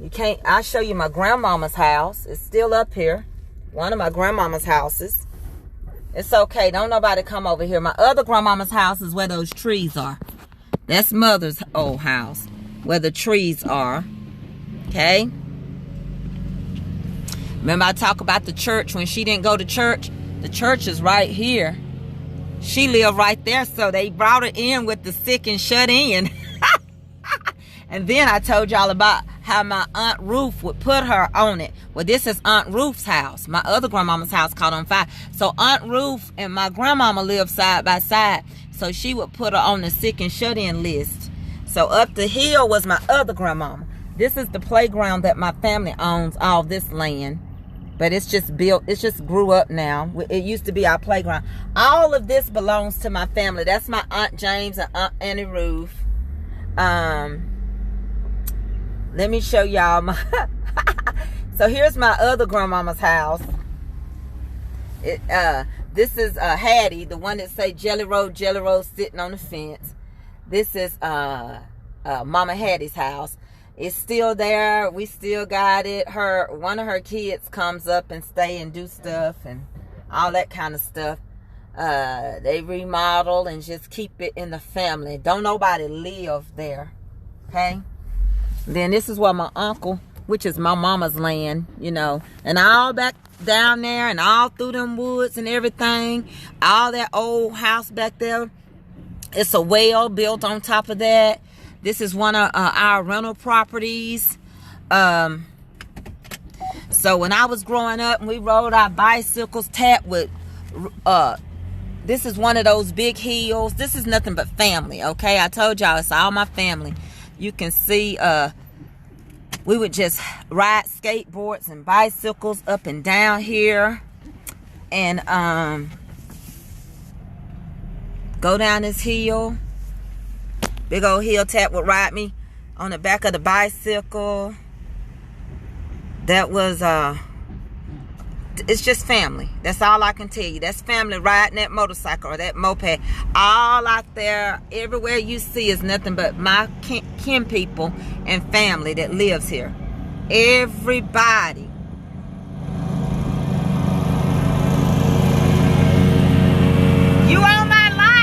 you can't, I'll show you my grandmama's house. It's still up here. One of my grandmama's houses. It's okay. Don't nobody come over here. My other grandmama's house is where those trees are. That's mother's old house, where the trees are. Okay? Remember I talk about the church when she didn't go to church? The church is right here. She lived right there, so they brought her in with the sick and shut in. And then I told y'all about how my Aunt Ruth would put her on it. Well, this is Aunt Ruth's house. My other grandmama's house caught on fire. So Aunt Ruth and my grandmama lived side by side. So she would put her on the sick and shut in list. So up the hill was my other grandmama. This is the playground that my family owns, all this land. But it's just built, it's just grew up now. It used to be our playground. All of this belongs to my family. That's my Aunt James and Aunt Annie Ruth. Let me show y'all my... So here's my other grandmama's house. This is Hattie, the one that say Jelly Roll sitting on the fence. This is Mama Hattie's house. It's still there. We still got it. One of her kids comes up and stay and do stuff and all that kind of stuff. They remodel and just keep it in the family. Don't nobody live there. Okay? Then this is where my uncle, which is my mama's land, you know, and all back down there and all through them woods and everything. All that old house back there. It's a well built on top of that. This is one of our rental properties. So when I was growing up and we rode our bicycles, this is one of those big hills. This is nothing but family, okay? I told y'all it's all my family. You can see we would just ride skateboards and bicycles up and down here. And go down this hill. Big old hill tap would ride me on the back of the bicycle. That was, it's just family. That's all I can tell you. That's family riding that motorcycle or that moped. All out there, everywhere you see is nothing but my kin people and family that lives here. Everybody. You on my live?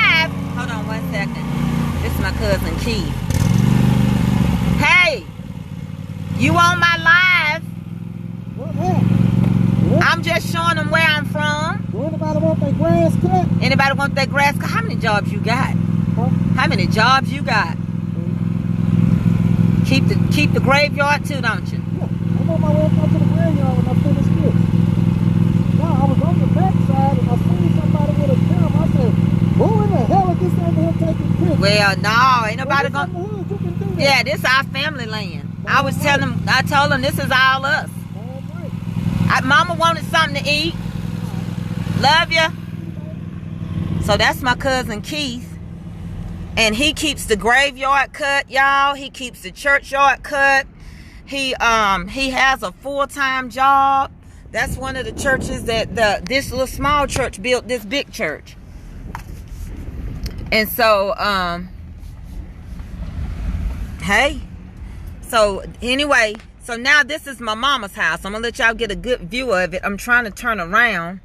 grass cut? Anybody want that grass cut? How many jobs you got? Huh? How many jobs you got? Keep the graveyard too, don't you? Yeah, I'm on my way up to the graveyard when I finish this. Now, I was on the backside and I seen somebody with a camera. I said, who in the hell is this over here taking pictures? Well, no, ain't nobody Well, gonna. you can do that. Yeah, this our family land. I told them this is all us. All right. Mama wanted something to eat. Love ya. So that's my cousin Keith. And he keeps the graveyard cut, y'all. He keeps the churchyard cut. He has a full-time job. That's one of the churches that this little small church built this big church. And so, hey. So anyway, so now this is my mama's house. I'm gonna let y'all get a good view of it. I'm trying to turn around.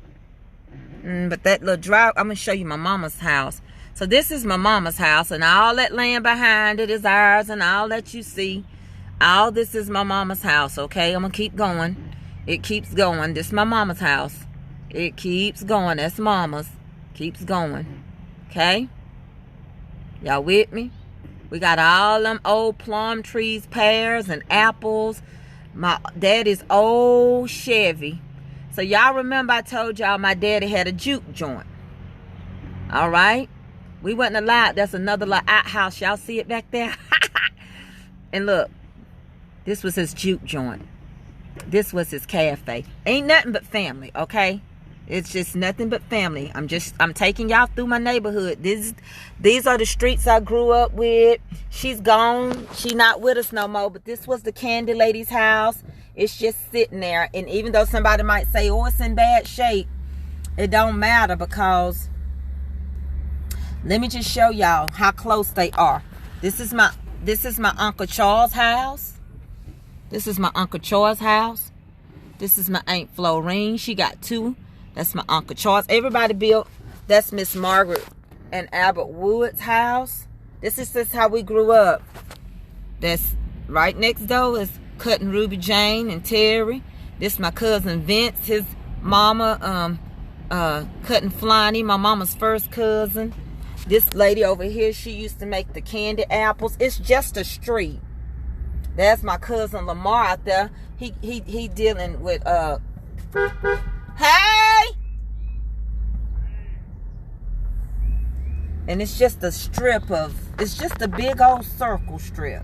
But that little drive, I'm gonna show you my mama's house. So this is my mama's house, and all that land behind it is ours, and all that you see, all this is my mama's house. Okay, I'm gonna keep going. It keeps going. This is my mama's house. It keeps going. That's mama's. Keeps going. Okay, y'all with me? We got all them old plum trees, pears, and apples. My daddy's old Chevy. So y'all remember I told y'all my daddy had a juke joint. All right. We wasn't allowed. That's another little outhouse. Y'all see it back there? And look, this was his juke joint. This was his cafe. Ain't nothing but family, okay? It's just nothing but family. I'm taking y'all through my neighborhood. These are the streets I grew up with. She's gone. She not with us no more. But this was the Candy Lady's house. It's just sitting there. And even though somebody might say, oh, it's in bad shape, it don't matter, because let me just show y'all how close they are. This is my Uncle Charles' house. This is my Uncle Charles' house. This is my Aunt Florine. She got two. That's my Uncle Charles. Everybody built. That's Miss Margaret and Albert Wood's house. This is just how we grew up. That's right next door is Cutting Ruby Jane and Terry. This my cousin Vince. His mama Cutting Flonnie, my mama's first cousin. This lady over here, she used to make the candy apples. It's just a street. That's my cousin Lamar out there. He dealing with hey! And it's just a strip of, it's just a big old circle strip.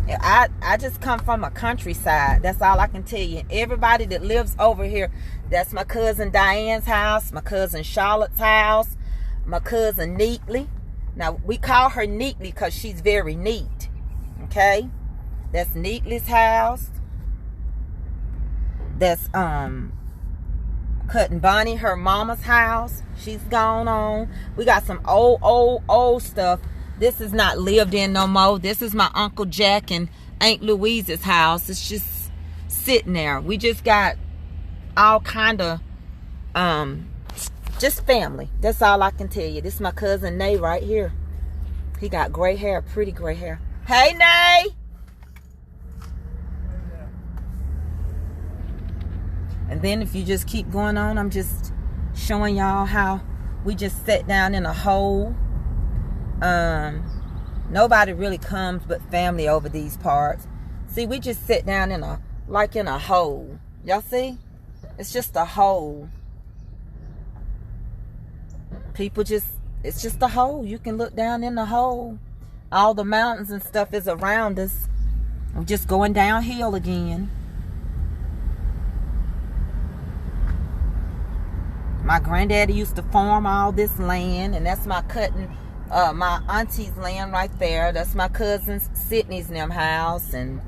I just come from a countryside. That's all I can tell you. Everybody that lives over here, that's my cousin Diane's house, my cousin Charlotte's house, my cousin Neatly. Now, we call her Neatly because she's very neat. Okay? That's Neatly's house. That's Cutting Bonnie, her mama's house. She's gone on. We got some old stuff. This is not lived in no more. This is my Uncle Jack and Aunt Louise's house. It's just sitting there. We just got all kind of just family. That's all I can tell you. This is my cousin Nay right here. He got gray hair, pretty gray hair. Hey, Nay! And then if you just keep going on, I'm just showing y'all how we just sat down in a hole. Nobody really comes but family over these parts. See, we just sit down in a hole. Y'all see? It's just a hole. It's just a hole. You can look down in the hole. All the mountains and stuff is around us. I'm just going downhill again. My granddaddy used to farm all this land, and that's my my auntie's land right there. That's my cousin Sydney's and them house, and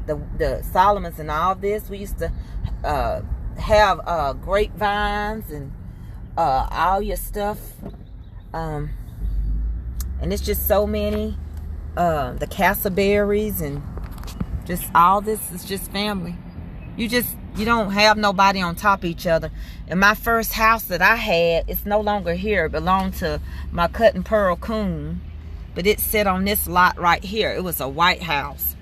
the Solomons and all this. We used to have grapevines and all your stuff, and it's just so many. The Castleberries and just all this is just family. You don't have nobody on top of each other. And my first house that I had, it's no longer here. It belonged to my Cutting Pearl Coon. But it sit on this lot right here. It was a white house.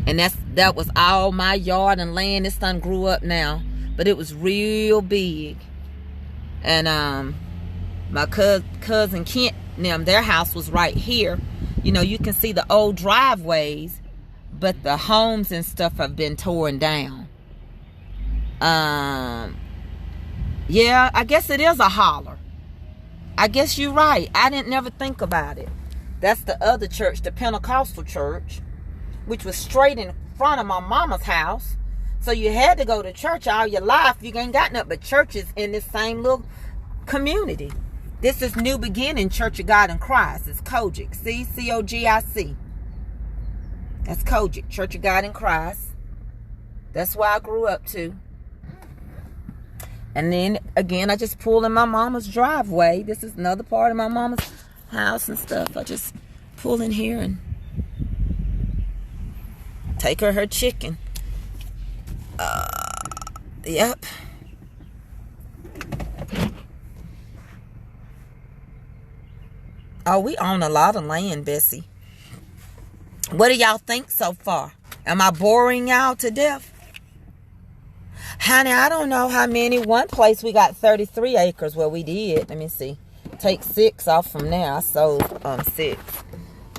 And that was all my yard and land. This thing grew up now. But it was real big. And my cousin Kent and them, their house was right here. You know, you can see the old driveways, but the homes and stuff have been torn down. Yeah, I guess it is a holler. I guess you're right. I didn't never think about it. That's the other church, the Pentecostal church, which was straight in front of my mama's house. So you had to go to church all your life. You ain't got nothing but churches in this same little community. This is New Beginning Church of God in Christ. It's Kojic. See? C-O-G-I-C. That's Kojic, Church of God in Christ. That's where I grew up to. And then, again, I just pull in my mama's driveway. This is another part of my mama's house and stuff. I just pull in here and take her chicken. Yep. Oh, we own a lot of land, Bessie. What do y'all think so far? Am I boring y'all to death? Honey, I don't know how many. One place we got 33 acres where we did. Let me see. Take 6 off from there. I sold 6.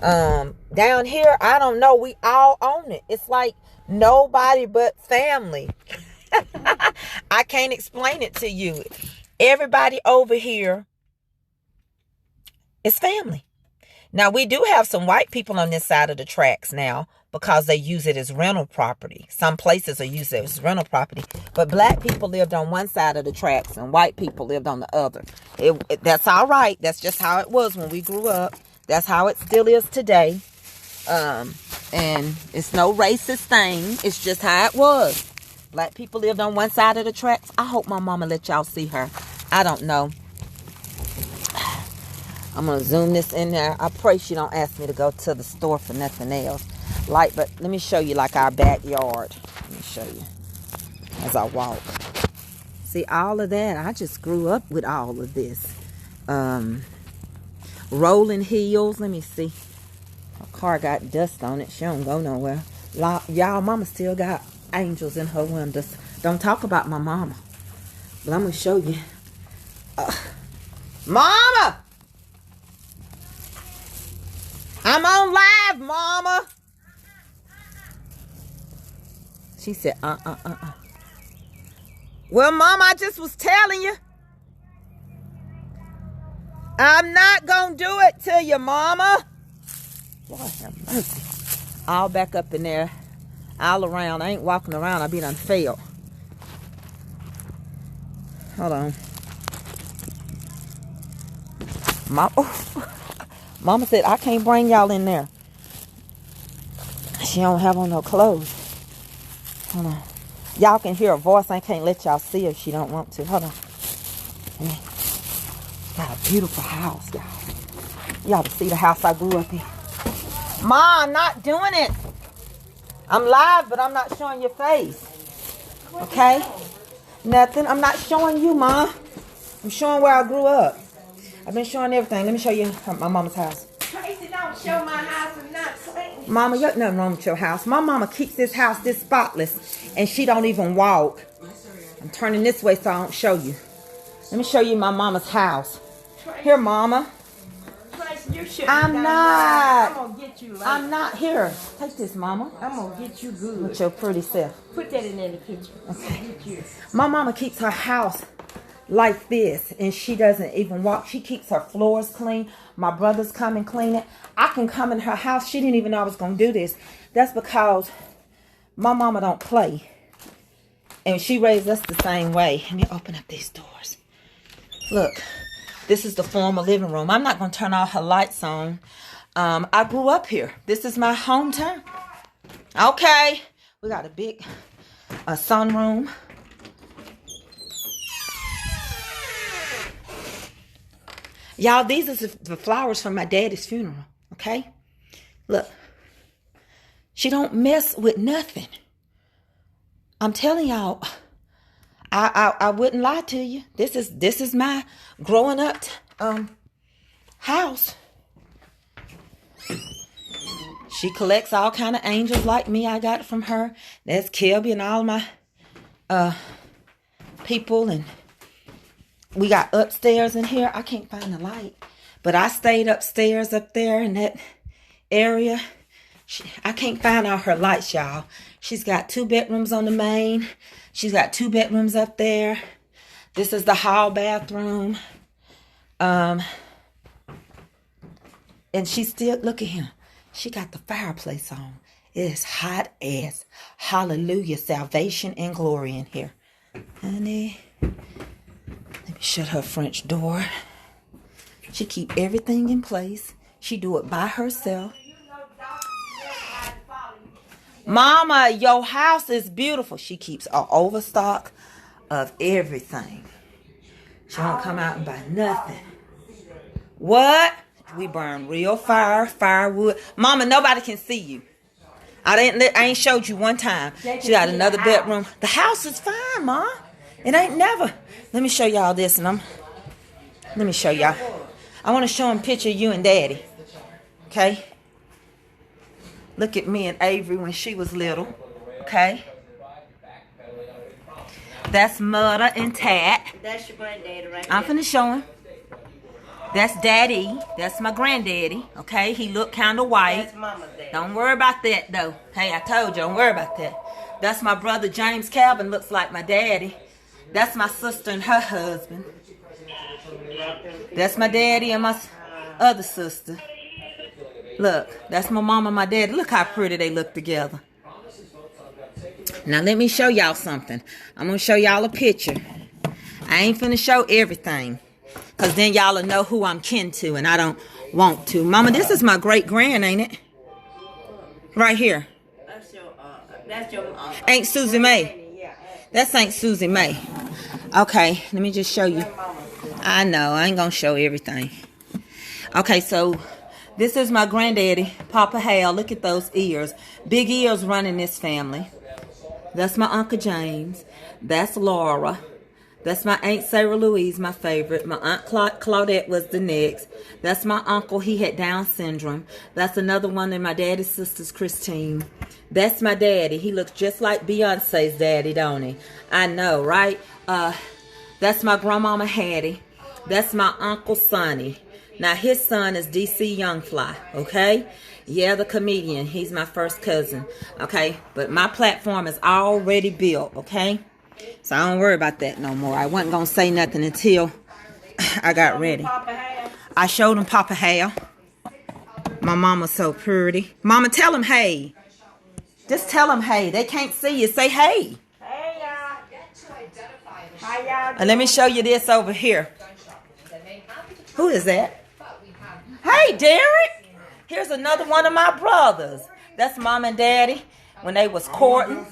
Down here, I don't know. We all own it. It's like nobody but family. I can't explain it to you. Everybody over here is family. Now, we do have some white people on this side of the tracks now because they use it as rental property. Some places are used as rental property. But black people lived on one side of the tracks and white people lived on the other. That's all right. That's just how it was when we grew up. That's how it still is today. And it's no racist thing. It's just how it was. Black people lived on one side of the tracks. I hope my mama let y'all see her. I don't know. I'm going to zoom this in there. I pray she don't ask me to go to the store for nothing else. But let me show you like our backyard. Let me show you as I walk. See, all of that, I just grew up with all of this. Rolling hills. Let me see. My car got dust on it. She don't go nowhere. Y'all, mama still got angels in her windows. Don't talk about my mama. But I'm going to show you. Mama! I'm on live, mama. She said, Well, mama, I just was telling you. I'm not going to do it to you, mama. Lord have mercy. All back up in there. All around. I ain't walking around. I be done failed. Hold on. Mama said, I can't bring y'all in there. She don't have on no clothes. Hold on. Y'all can hear her voice. I can't let y'all see her if she don't want to. Hold on. Got a beautiful house, y'all. Y'all to see the house I grew up in. Ma, I'm not doing it. I'm live, but I'm not showing your face. Okay? Nothing. I'm not showing you, Ma. I'm showing where I grew up. I've been showing everything. Let me show you my mama's house. Tracy, don't show my house and not clean. Mama, you got nothing wrong with your house. My mama keeps this house this spotless, and she don't even walk. I'm turning this way so I don't show you. Let me show you my mama's house. Here, Mama. Tracy, you should. I'm not. I'm gonna get you later. I'm not here. Take this, Mama. I'm gonna get you good. With your pretty self. Put that in the kitchen. Okay. My mama keeps her house like this, and she doesn't even walk. She keeps her floors clean. My brothers come and clean it. I can come in her house. She didn't even know I was going to do this. That's because my mama don't play, and she raised us the same way. Let me open up these doors. Look, this is the former living room. I'm not going to turn all her lights on. I grew up here. This is my hometown. Okay, we got a big sunroom. Y'all, these are the flowers from my daddy's funeral, okay? Look, she don't mess with nothing. I'm telling y'all, I wouldn't lie to you. This is my growing up house. She collects all kind of angels like me. I got it from her. That's Kelby and all my people, and we got upstairs in here. I can't find the light. But I stayed upstairs up there in that area. I can't find all her lights, y'all. She's got 2 bedrooms on the main. She's got 2 bedrooms up there. This is the hall bathroom. And she still, look at him. She got the fireplace on. It is hot as hallelujah, salvation and glory in here. Honey, let me shut her French door. She keep everything in place. She do it by herself. Mama, your house is beautiful. She keeps an overstock of everything. She don't come out and buy nothing. What? We burn real firewood. Mama, nobody can see you. I ain't showed you one time. She got another bedroom. The house is fine, Mom. It ain't never. Let me show y'all this, and let me show y'all. I want to show them a picture of you and Daddy. Okay? Look at me and Avery when she was little. Okay? That's Mother and Tat. That's your granddaddy right I'm finna show him. That's Daddy. That's my granddaddy. Okay? He look kind of white. That's Mama's daddy. Don't worry about that, though. Hey, I told you, don't worry about that. That's my brother James Calvin. Looks like my daddy. That's my sister and her husband. That's my daddy and my other sister. Look, that's my mama and my daddy. Look how pretty they look together. Now, let me show y'all something. I'm going to show y'all a picture. I ain't finna show everything, because then y'all will know who I'm kin to, and I don't want to. Mama, this is my great-grand, ain't it? Right here. That's your Aunt Susie Mae. That's Aunt Susie Mae. Okay, let me just show you. I know, I ain't gonna show everything. Okay, so this is my granddaddy, Papa Hal. Look at those ears. Big ears running this family. That's my Uncle James. That's Laura. That's my Aunt Sarah Louise, my favorite. My Aunt Claudette was the next. That's my uncle. He had Down syndrome. That's another one of my daddy's sisters, Christine. That's my daddy. He looks just like Beyonce's daddy, don't he? I know, right? That's my grandmama Hattie. That's my Uncle Sonny. Now, his son is DC Youngfly, okay? Yeah, the comedian. He's my first cousin, okay? But my platform is already built, okay? So I don't worry about that no more. I wasn't going to say nothing until I got ready. I showed him Papa Hal. My mama's so pretty. Mama, tell him hey. Just tell him hey. They can't see you. Say hey. Hey, y'all. How y'all? And let me show you this over here. Who is that? Hey, Derek. Here's another one of my brothers. That's Mom and Daddy when they was courting.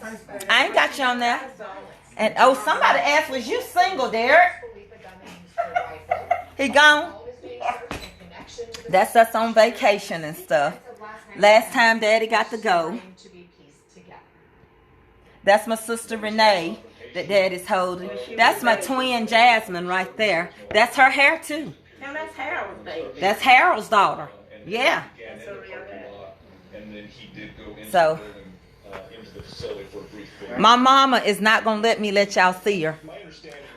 I ain't got you on there. And oh, somebody asked, was you single, Derek? He gone. That's us on vacation and stuff. Last time Daddy got to go. That's my sister Renee that Daddy's holding. That's my twin Jasmine right there. That's her hair too. Now that's Harold's baby. That's Harold's daughter. Yeah. So, my mama is not going to let me let y'all see her.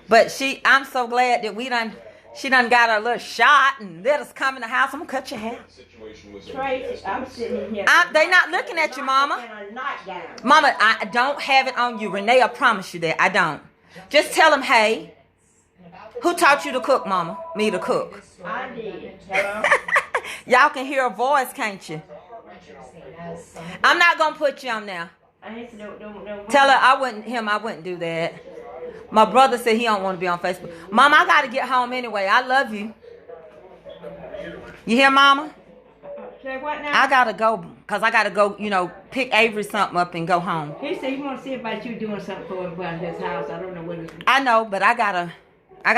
But I'm so glad that she done got her little shot and let us come in the house. I'm going to cut your hair. Tracy, I'm sitting here. They not looking at you, Mama. Mama, I don't have it on you. Renee, I promise you that. I don't. Just tell them, hey. Who taught you to cook, Mama? Me to cook. I did. Hello? Y'all can hear her voice, can't you? I'm not going to put you on now. Tell her I wouldn't do that. My brother said he don't want to be on Facebook. Mama, I got to get home anyway. I love you. You hear, Mama? Say what now? I got to go because I got to go, pick Avery something up and go home. He said he want to see about you doing something for him around his house. I don't know what it's. I know, but I got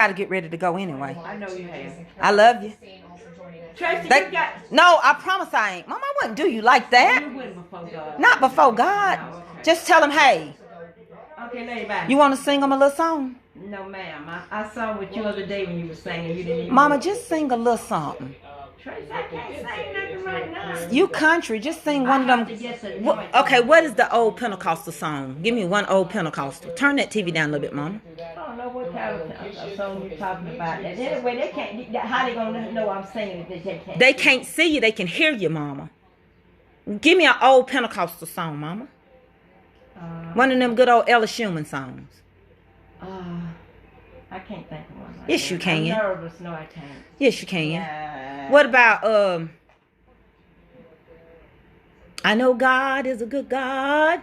to get ready to go anyway. I know you have. I love you. Tracy, No, I promise I ain't. Mama, I wouldn't do you like that. You wouldn't before God. Not before God. No, okay. Just tell him, hey. Okay, lady, bye. You want to sing him a little song? No, ma'am. I saw what you the other day when you were singing. You didn't even. Mama, just sing a little something. Tracy, I can't sing nothing right now. You country, just sing one of them. Okay, what is the old Pentecostal song? Give me one old Pentecostal. Turn that TV down a little bit, Mama. I don't know what Untitled song you're talking about. And anyway, they can't. How they gonna know I'm singing if they can't? They can't see you. They can hear you, Mama. Give me an old Pentecostal song, Mama. One of them good old Ella Schumann songs. I can't think of one. Yes, you can. I'm nervous. No, I can't. Yes, you can. What about I know God is a good God.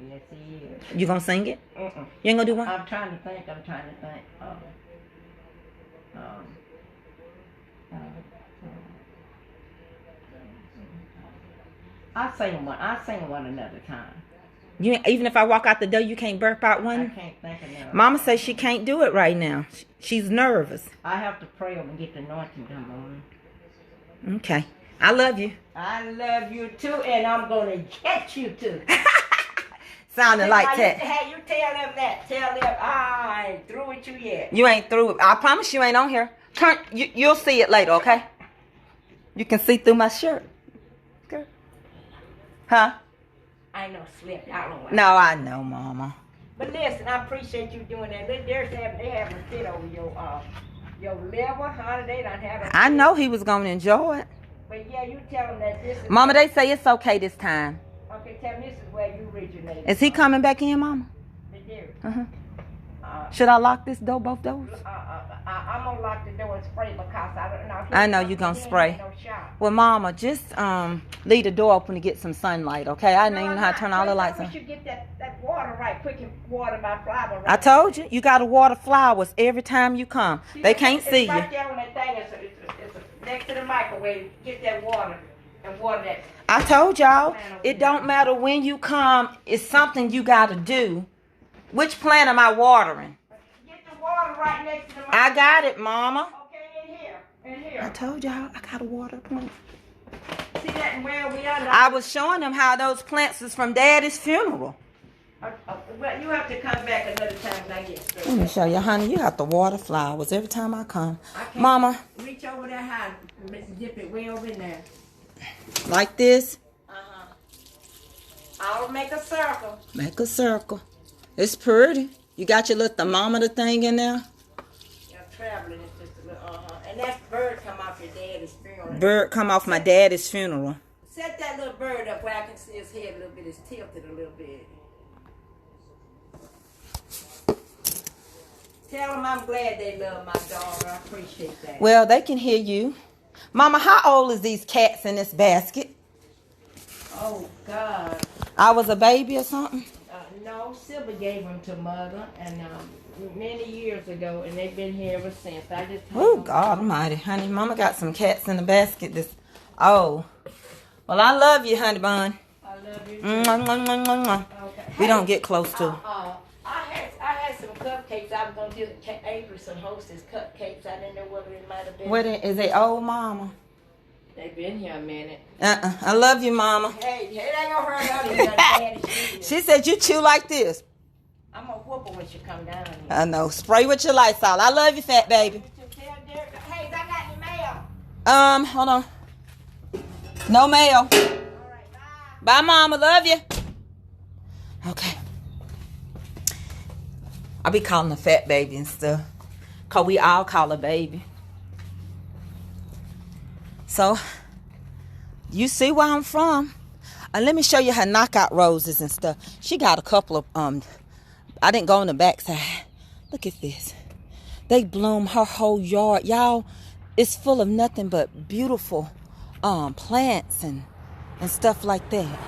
Yes, he is. You gonna sing it? You ain't gonna do one? I'm trying to think. I'll sing one another time. You even if I walk out the door, you can't burp out one? I can't think of none. Mama says she can't do it right now. She's nervous. I have to pray over and get the anointing come on. Okay. I love you. I love you too, and I'm gonna get you too. Sounding like that. Hey, you tell them that. Tell them I ain't through with you yet. You ain't through. I promise you ain't on here. Turn. You'll see it later, okay? You can see through my shirt. Okay. Huh? I ain't no slip. I don't know. No, I know, Mama. But listen, I appreciate you doing that. They have a fit over your liver, honey. They done have a I know he was gonna enjoy it. But yeah, you tell them that this is. Mama, they say it's okay this time. Okay, tell them this is where you originated. Is he coming back in, Mama? They do. Should I lock this door, both doors? I'm gonna lock the door and spray because I don't know. I know you gonna spray. No shot. Well, Mama, just leave the door open to get some sunlight, okay? I don't even know how to turn all the lights on. We should get that water right quick and water my flower right. I told you, you gotta water flowers every time you come. They can't see you. Right there on that thing. It's next to the microwave. Get that water and water that. I told y'all, it don't matter when you come. It's something you gotta do. Which plant am I watering? Get the water right next to the microwave. I got it, Mama. Okay, in here. I told y'all, I got a water plant. See that and where we are now? I was showing them how those plants is from Daddy's funeral. Well, you have to come back another time when I get through. Let me show you, honey. You have to water flowers every time I come. I can't Mama. Reach over there high. Dip it way over in there. Like this. I'll make a circle. Make a circle. It's pretty. You got your little thermometer thing in there? Yeah, traveling is just a little, And that bird come off your daddy's funeral. Bird come off my daddy's funeral. Set that little bird up where I can see his head a little bit. It's tilted a little bit. Tell them I'm glad they love my daughter. I appreciate that. Well, they can hear you. Mama, how old is these cats in this basket? Oh, God. I was a baby or something? No, Silver gave them to Mother and many years ago, and they've been here ever since. I just Oh, God almighty. Honey, Mama got some cats in the basket. Well, I love you, honey bun. I love you too. Mwah, mwah, mwah, mwah, mwah. Okay. We don't get close to. I had some cupcakes. I was going to give Emerson host his cupcakes. I didn't know whether it might have been. What is they old Mama? They've been here a minute. I love you, Mama. Hey, it ain't gonna hurt nothing. She said you chew like this. I'm gonna whoop her when she come down here. I know. Spray with your Lysol. I love you, fat baby. Hey, I got your mail. Hold on. No mail. All right, bye. Bye, Mama. Love you. Okay. I be calling her fat baby and stuff. Cause we all call her baby. So, you see where I'm from. Let me show you her knockout roses and stuff. She got a couple of, I didn't go on the backside. Look at this. They bloom her whole yard. Y'all, it's full of nothing but beautiful plants and stuff like that.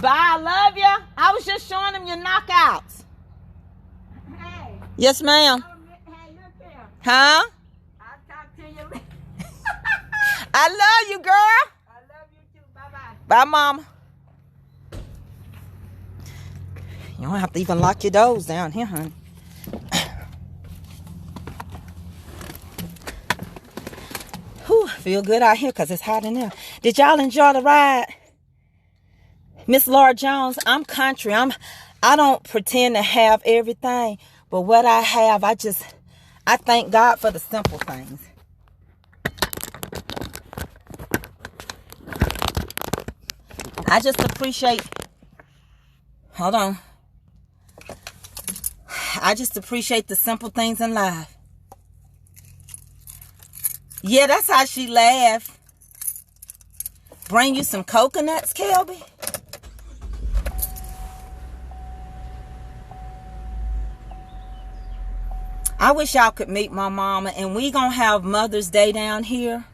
Bye, I love ya. I was just showing them your knockouts. Hey. Yes, ma'am. Hey, look here. Huh? I'll talk to you later. I love you, girl. I love you too. Bye-bye. Bye, Mama. You don't have to even lock your doors down here, honey. Whew, feel good out here because it's hot in there. Did y'all enjoy the ride? Miss Laura Jones, I'm country. I don't pretend to have everything, but what I have, I thank God for the simple things. I just appreciate, hold on. I just appreciate the simple things in life. Yeah, that's how she laughed. Bring you some coconuts, Kelby? I wish y'all could meet my mama, and we gonna have Mother's Day down here.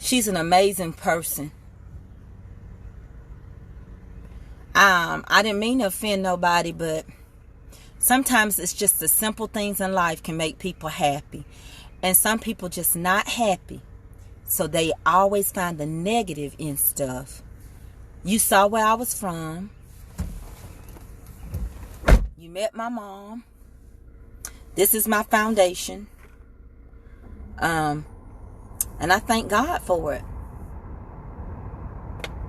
She's an amazing person. I didn't mean to offend nobody, but sometimes it's just the simple things in life can make people happy. And some people just not happy. So they always find the negative in stuff. You saw where I was from. You met my mom. This is my foundation. And I thank God for it.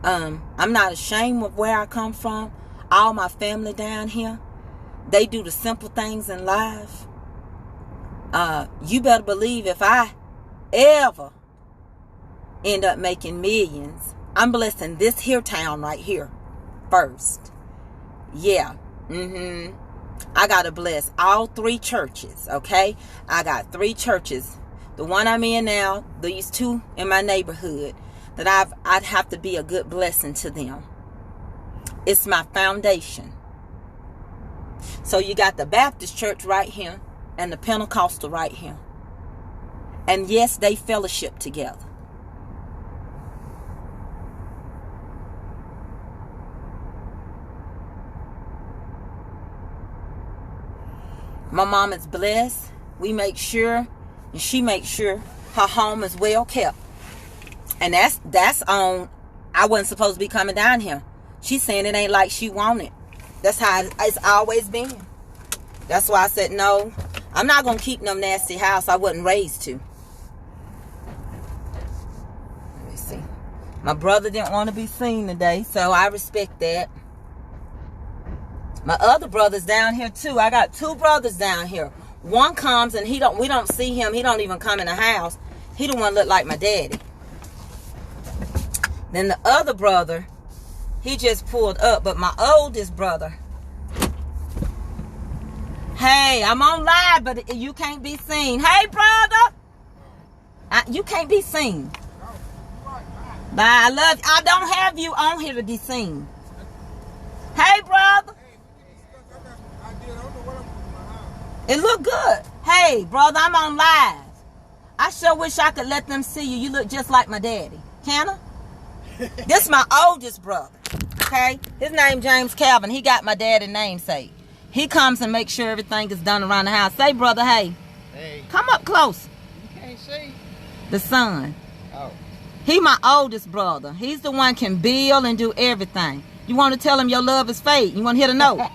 I'm not ashamed of where I come from. All my family down here, they do the simple things in life. You better believe if I ever end up making millions, I'm blessing this here town right here first. Yeah. I gotta bless all 3 churches, okay? I got 3 churches. The one I'm in now, these 2 in my neighborhood, that I'd have to be a good blessing to them. It's my foundation. So you got the Baptist church right here and the Pentecostal right here. And yes, they fellowship together. My mom is blessed. We make sure, and she makes sure her home is well kept. And that's on, I wasn't supposed to be coming down here. She's saying it ain't like she wanted. That's how it's always been. That's why I said, no, I'm not going to keep no nasty house I wasn't raised to. Let me see. My brother didn't want to be seen today, so I respect that. My other brother's down here too. I got 2 brothers down here. One comes and we don't see him. He don't even come in the house. He the one look like my daddy. Then the other brother, he just pulled up. But my oldest brother, hey, I'm on live, but you can't be seen. Hey, brother, you can't be seen. Bye. I love you. I don't have you on here to be seen. Hey, brother. It look good. Hey, brother, I'm on live. I sure wish I could let them see you. You look just like my daddy. Can I? This is my oldest brother. Okay? His name James Calvin. He got my daddy's namesake. He comes and makes sure everything is done around the house. Say, brother, hey. Hey. Come up close. You can't see. The son. Oh. He my oldest brother. He's the one can build and do everything. You want to tell him your love is fake? You want to hear the note?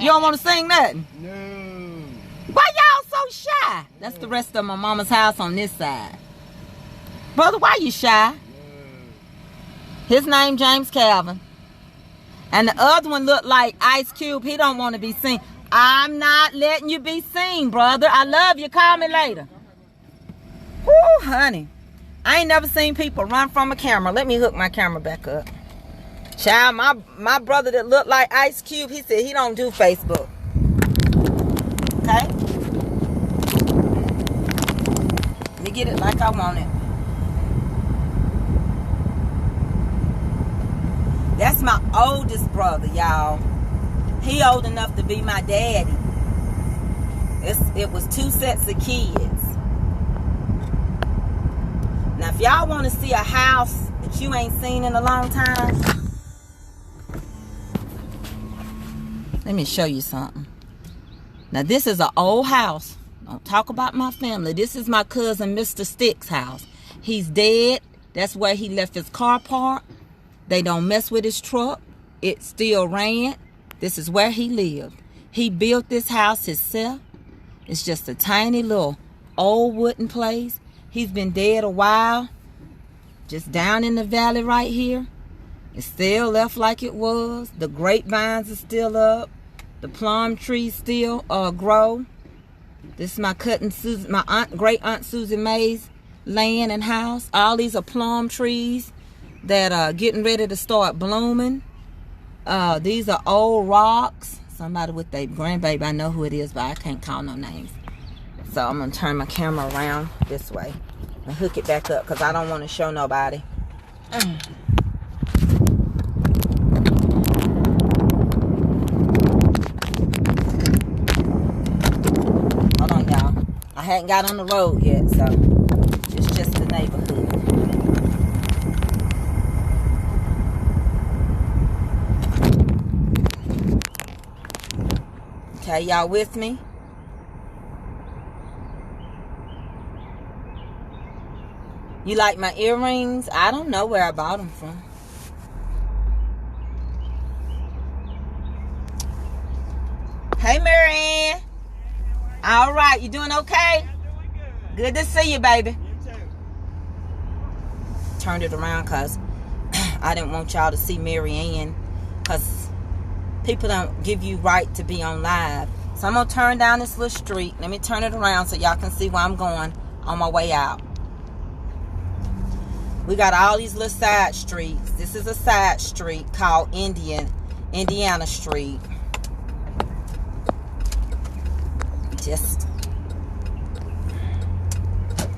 You don't want to sing nothing? No. Why y'all so shy? That's the rest of my mama's house on this side. Brother, why you shy? His name James Calvin. And the other one looked like Ice Cube. He don't want to be seen. I'm not letting you be seen, brother. I love you. Call me later. Whoo, honey. I ain't never seen people run from a camera. Let me hook my camera back up. Child, my brother that looked like Ice Cube, he said he don't do Facebook. Okay? Let me get it like I want it. That's my oldest brother, y'all. He old enough to be my daddy. It was 2 sets of kids. Now, if y'all want to see a house that you ain't seen in a long time, let me show you something. Now, this is an old house. Don't talk about my family. This is my cousin, Mr. Stick's house. He's dead. That's where he left his car parked. They don't mess with his truck. It still ran. This is where he lived. He built this house himself. It's just a tiny little old wooden place. He's been dead a while. Just down in the valley right here. It's still left like it was. The grapevines are still up. The plum trees still grow. This is my cousin Susan, my great aunt Susie May's land and house. All these are plum trees that are getting ready to start blooming. These are old rocks. Somebody with their grandbaby, I know who it is, but I can't call no names. So I'm gonna turn my camera around this way and hook it back up because I don't want to show nobody. Hold on, y'all. I hadn't got on the road yet, so it's just the neighborhood. Okay, y'all with me? You like my earrings? I don't know where I bought them from. Hey, Marianne. All right, you doing okay? Good to see you, baby. Turned it around because I didn't want y'all to see Marianne because people don't give you right to be on live. So I'm going to turn down this little street. Let me turn it around so y'all can see where I'm going on my way out. We got all these little side streets. This is a side street called Indiana Street.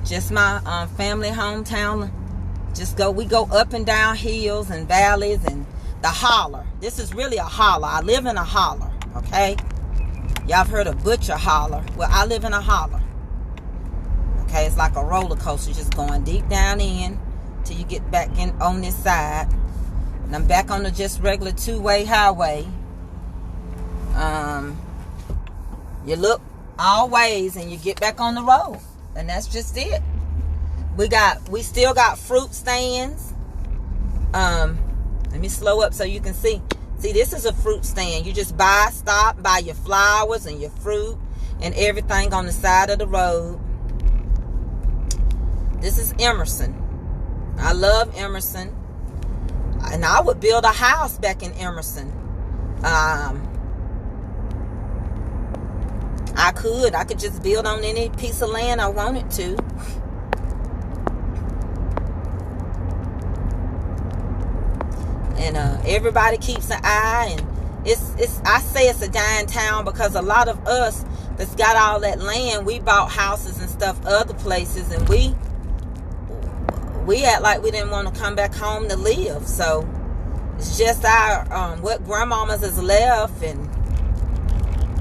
Just my family hometown. We go up and down hills and valleys and the holler. This is really a holler. I live in a holler, okay? Y'all have heard of Butcher Holler. Well, I live in a holler. Okay, it's like a roller coaster just going deep down in till you get back in on this side. And I'm back on the just regular two-way highway. You look all ways and you get back on the road. And that's just it. We still got fruit stands. Let me slow up so you can see. See, this is a fruit stand. You just stop, buy your flowers and your fruit and everything on the side of the road. This is Emerson. I love Emerson. And I would build a house back in Emerson. I could just build on any piece of land I wanted to. And everybody keeps an eye, and I say it's a dying town because a lot of us that's got all that land, we bought houses and stuff other places, and we act like we didn't want to come back home to live. So it's just our what grandmamas has left, and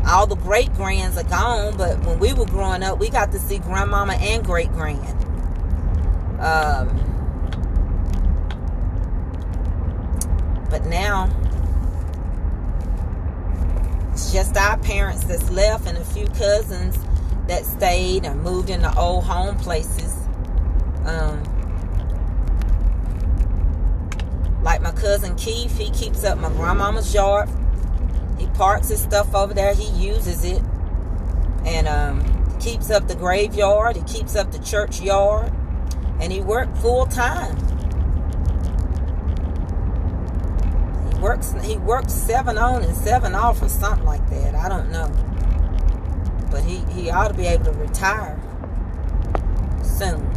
all the great grands are gone. But when we were growing up, we got to see grandmama and great grand. But now it's just our parents that's left and a few cousins that stayed and moved into old home places. Like my cousin Keith, he keeps up my grandmama's yard. He parks his stuff over there. He uses it. And keeps up the graveyard. He keeps up the church yard. And he worked full time. He works 7 on and 7 off or something like that. I don't know. But he ought to be able to retire soon.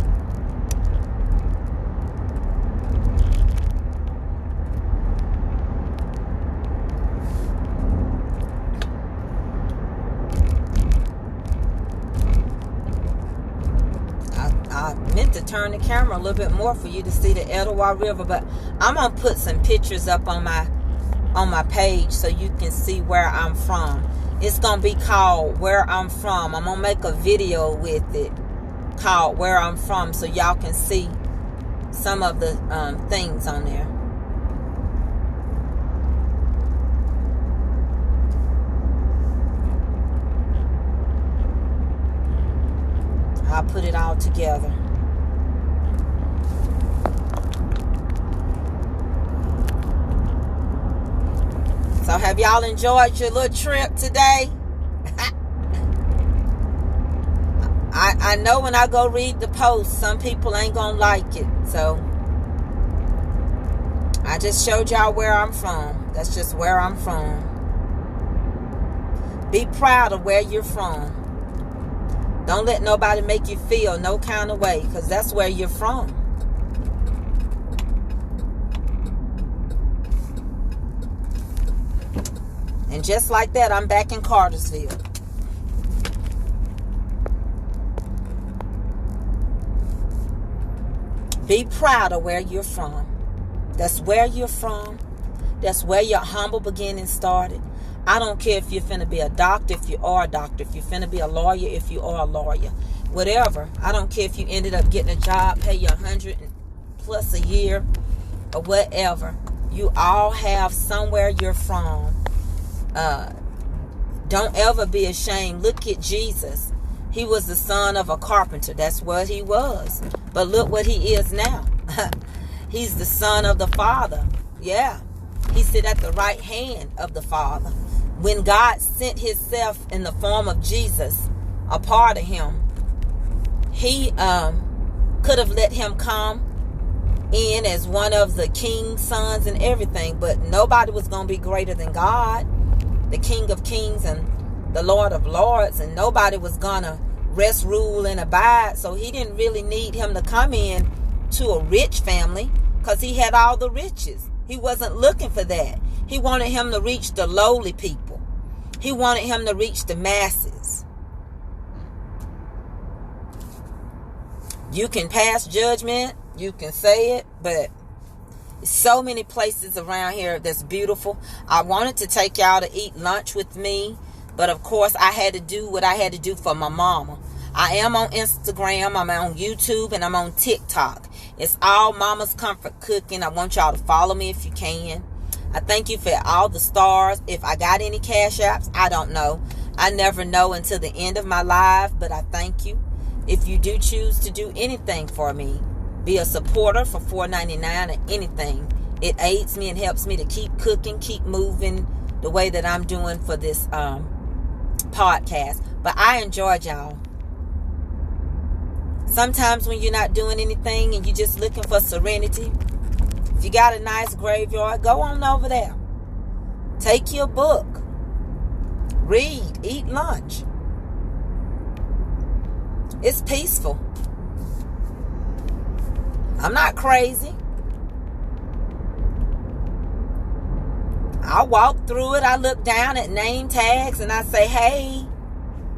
I meant to turn the camera a little bit more for you to see the Etowah River, but I'm gonna put some pictures up on my page so you can see where I'm from. It's gonna be called Where I'm From. I'm gonna make a video with it called Where I'm From so y'all can see some of the things on there. I'll put it all together. So have y'all enjoyed your little trip today? I know when I go read the post, some people ain't gonna like it. So I just showed y'all where I'm from. That's just where I'm from. Be proud of where you're from. Don't let nobody make you feel no kind of way, because that's where you're from. And just like that, I'm back in Cartersville. Be proud of where you're from. That's where you're from. That's where your humble beginning started. I don't care if you're finna be a doctor, if you are a doctor. If you're finna be a lawyer, if you are a lawyer. Whatever. I don't care if you ended up getting a job, pay you $100+ a year, or whatever. You all have somewhere you're from. Don't ever be ashamed. Look at Jesus. He was the son of a carpenter. That's what he was. But look what he is now. He's the son of the Father. Yeah. He sit at the right hand of the Father. When God sent himself in the form of Jesus, a part of him, he could have let him come in as one of the king's sons and everything, but nobody was going to be greater than God, the King of Kings and the Lord of Lords, and nobody was going to rest, rule, and abide. So he didn't really need him to come in to a rich family, because he had all the riches. He wasn't looking for that. He wanted him to reach the lowly people. He wanted him to reach the masses. You can pass judgment, you can say it, but so many places around here that's beautiful. I wanted to take y'all to eat lunch with me, but of course I had to do what I had to do for my mama. I am on Instagram, I'm on YouTube, and I'm on TikTok. It's all Mama's Comfort Cooking. I want y'all to follow me if you can. I thank you for all the stars. If I got any cash apps, I don't know. I never know until the end of my life, but I thank you. If you do choose to do anything for me, be a supporter for $4.99 or anything. It aids me and helps me to keep cooking, keep moving the way that I'm doing for this podcast. But I enjoyed y'all. Sometimes when you're not doing anything and you're just looking for serenity, if you got a nice graveyard, go on over there. Take your book. Read. Eat lunch. It's peaceful. I'm not crazy. I walk through it. I look down at name tags and I say, hey,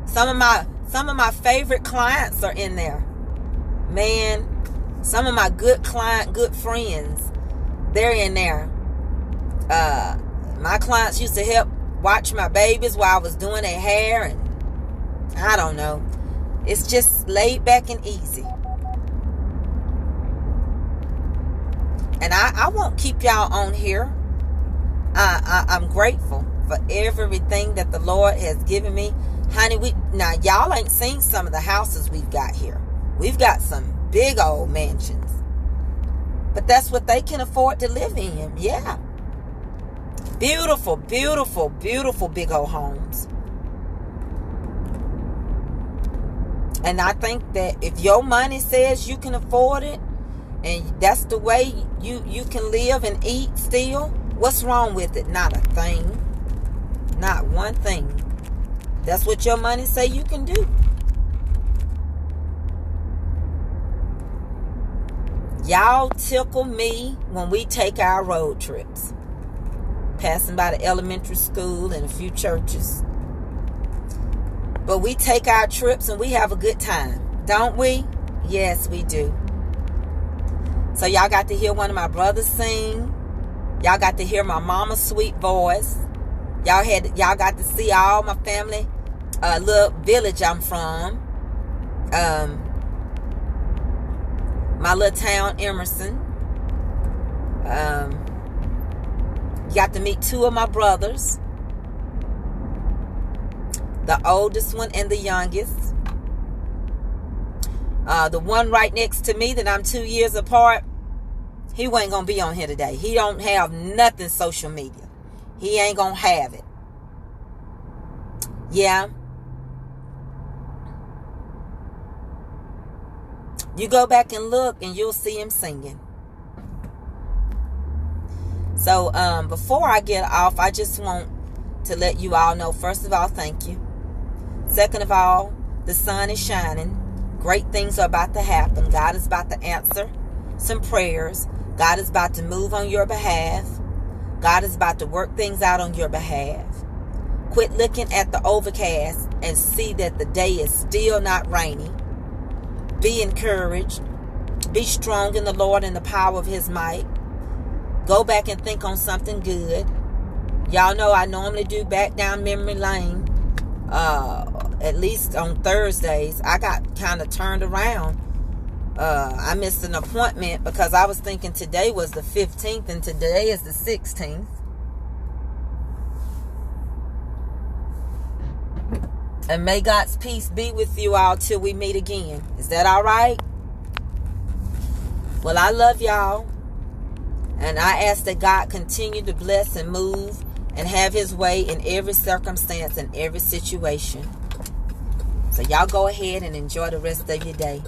some of my favorite clients are in there. Man, some of my good friends, they're in there. My clients used to help watch my babies while I was doing their hair, and I don't know. It's just laid back and easy. And I won't keep y'all on here. I'm grateful for everything that the Lord has given me. Honey, now y'all ain't seen some of the houses we've got here. We've got some big old mansions. But that's what they can afford to live in. Yeah. Beautiful, beautiful, beautiful big old homes. And I think that if your money says you can afford it, and that's the way you can live and eat still, what's wrong with it? Not a thing. Not one thing. That's what your money say you can do. Y'all tickle me when we take our road trips. Passing by the elementary school and a few churches. But we take our trips and we have a good time. Don't we? Yes, we do. So y'all got to hear one of my brothers sing. Y'all got to hear my mama's sweet voice. Y'all got to see all my family, little village I'm from. My little town, Emerson. You got to meet two of my brothers. The oldest one and the youngest. The one right next to me that I'm 2 years apart, he wasn't going to be on here today. He don't have nothing social media. He ain't going to have it. Yeah. You go back and look and you'll see him singing. So before I get off, I just want to let you all know, first of all, thank you. Second of all, The sun is shining. Great things are about to happen. God is about to answer some prayers. God is about to move on your behalf. God is about to work things out on your behalf. Quit looking at the overcast and see that the day is still not rainy. Be encouraged. Be strong in the Lord and the power of his might. Go back and think on something good. Y'all know I normally do back down memory lane. At least on Thursdays. I got kind of turned around. I missed an appointment because I was thinking today was the 15th and today is the 16th. And may God's peace be with you all till we meet again. Is that all right? Well, I love y'all. And I ask that God continue to bless and move and have his way in every circumstance and every situation. So y'all go ahead and enjoy the rest of your day.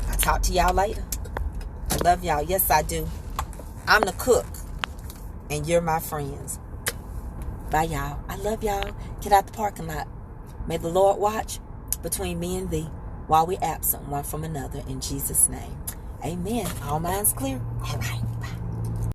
I'll talk to y'all later. I love y'all. Yes, I do. I'm the cook. And you're my friends. Bye, y'all. I love y'all. Get out the parking lot. May the Lord watch between me and thee while we absent one from another in Jesus' name. Amen. All minds clear? All right. Bye.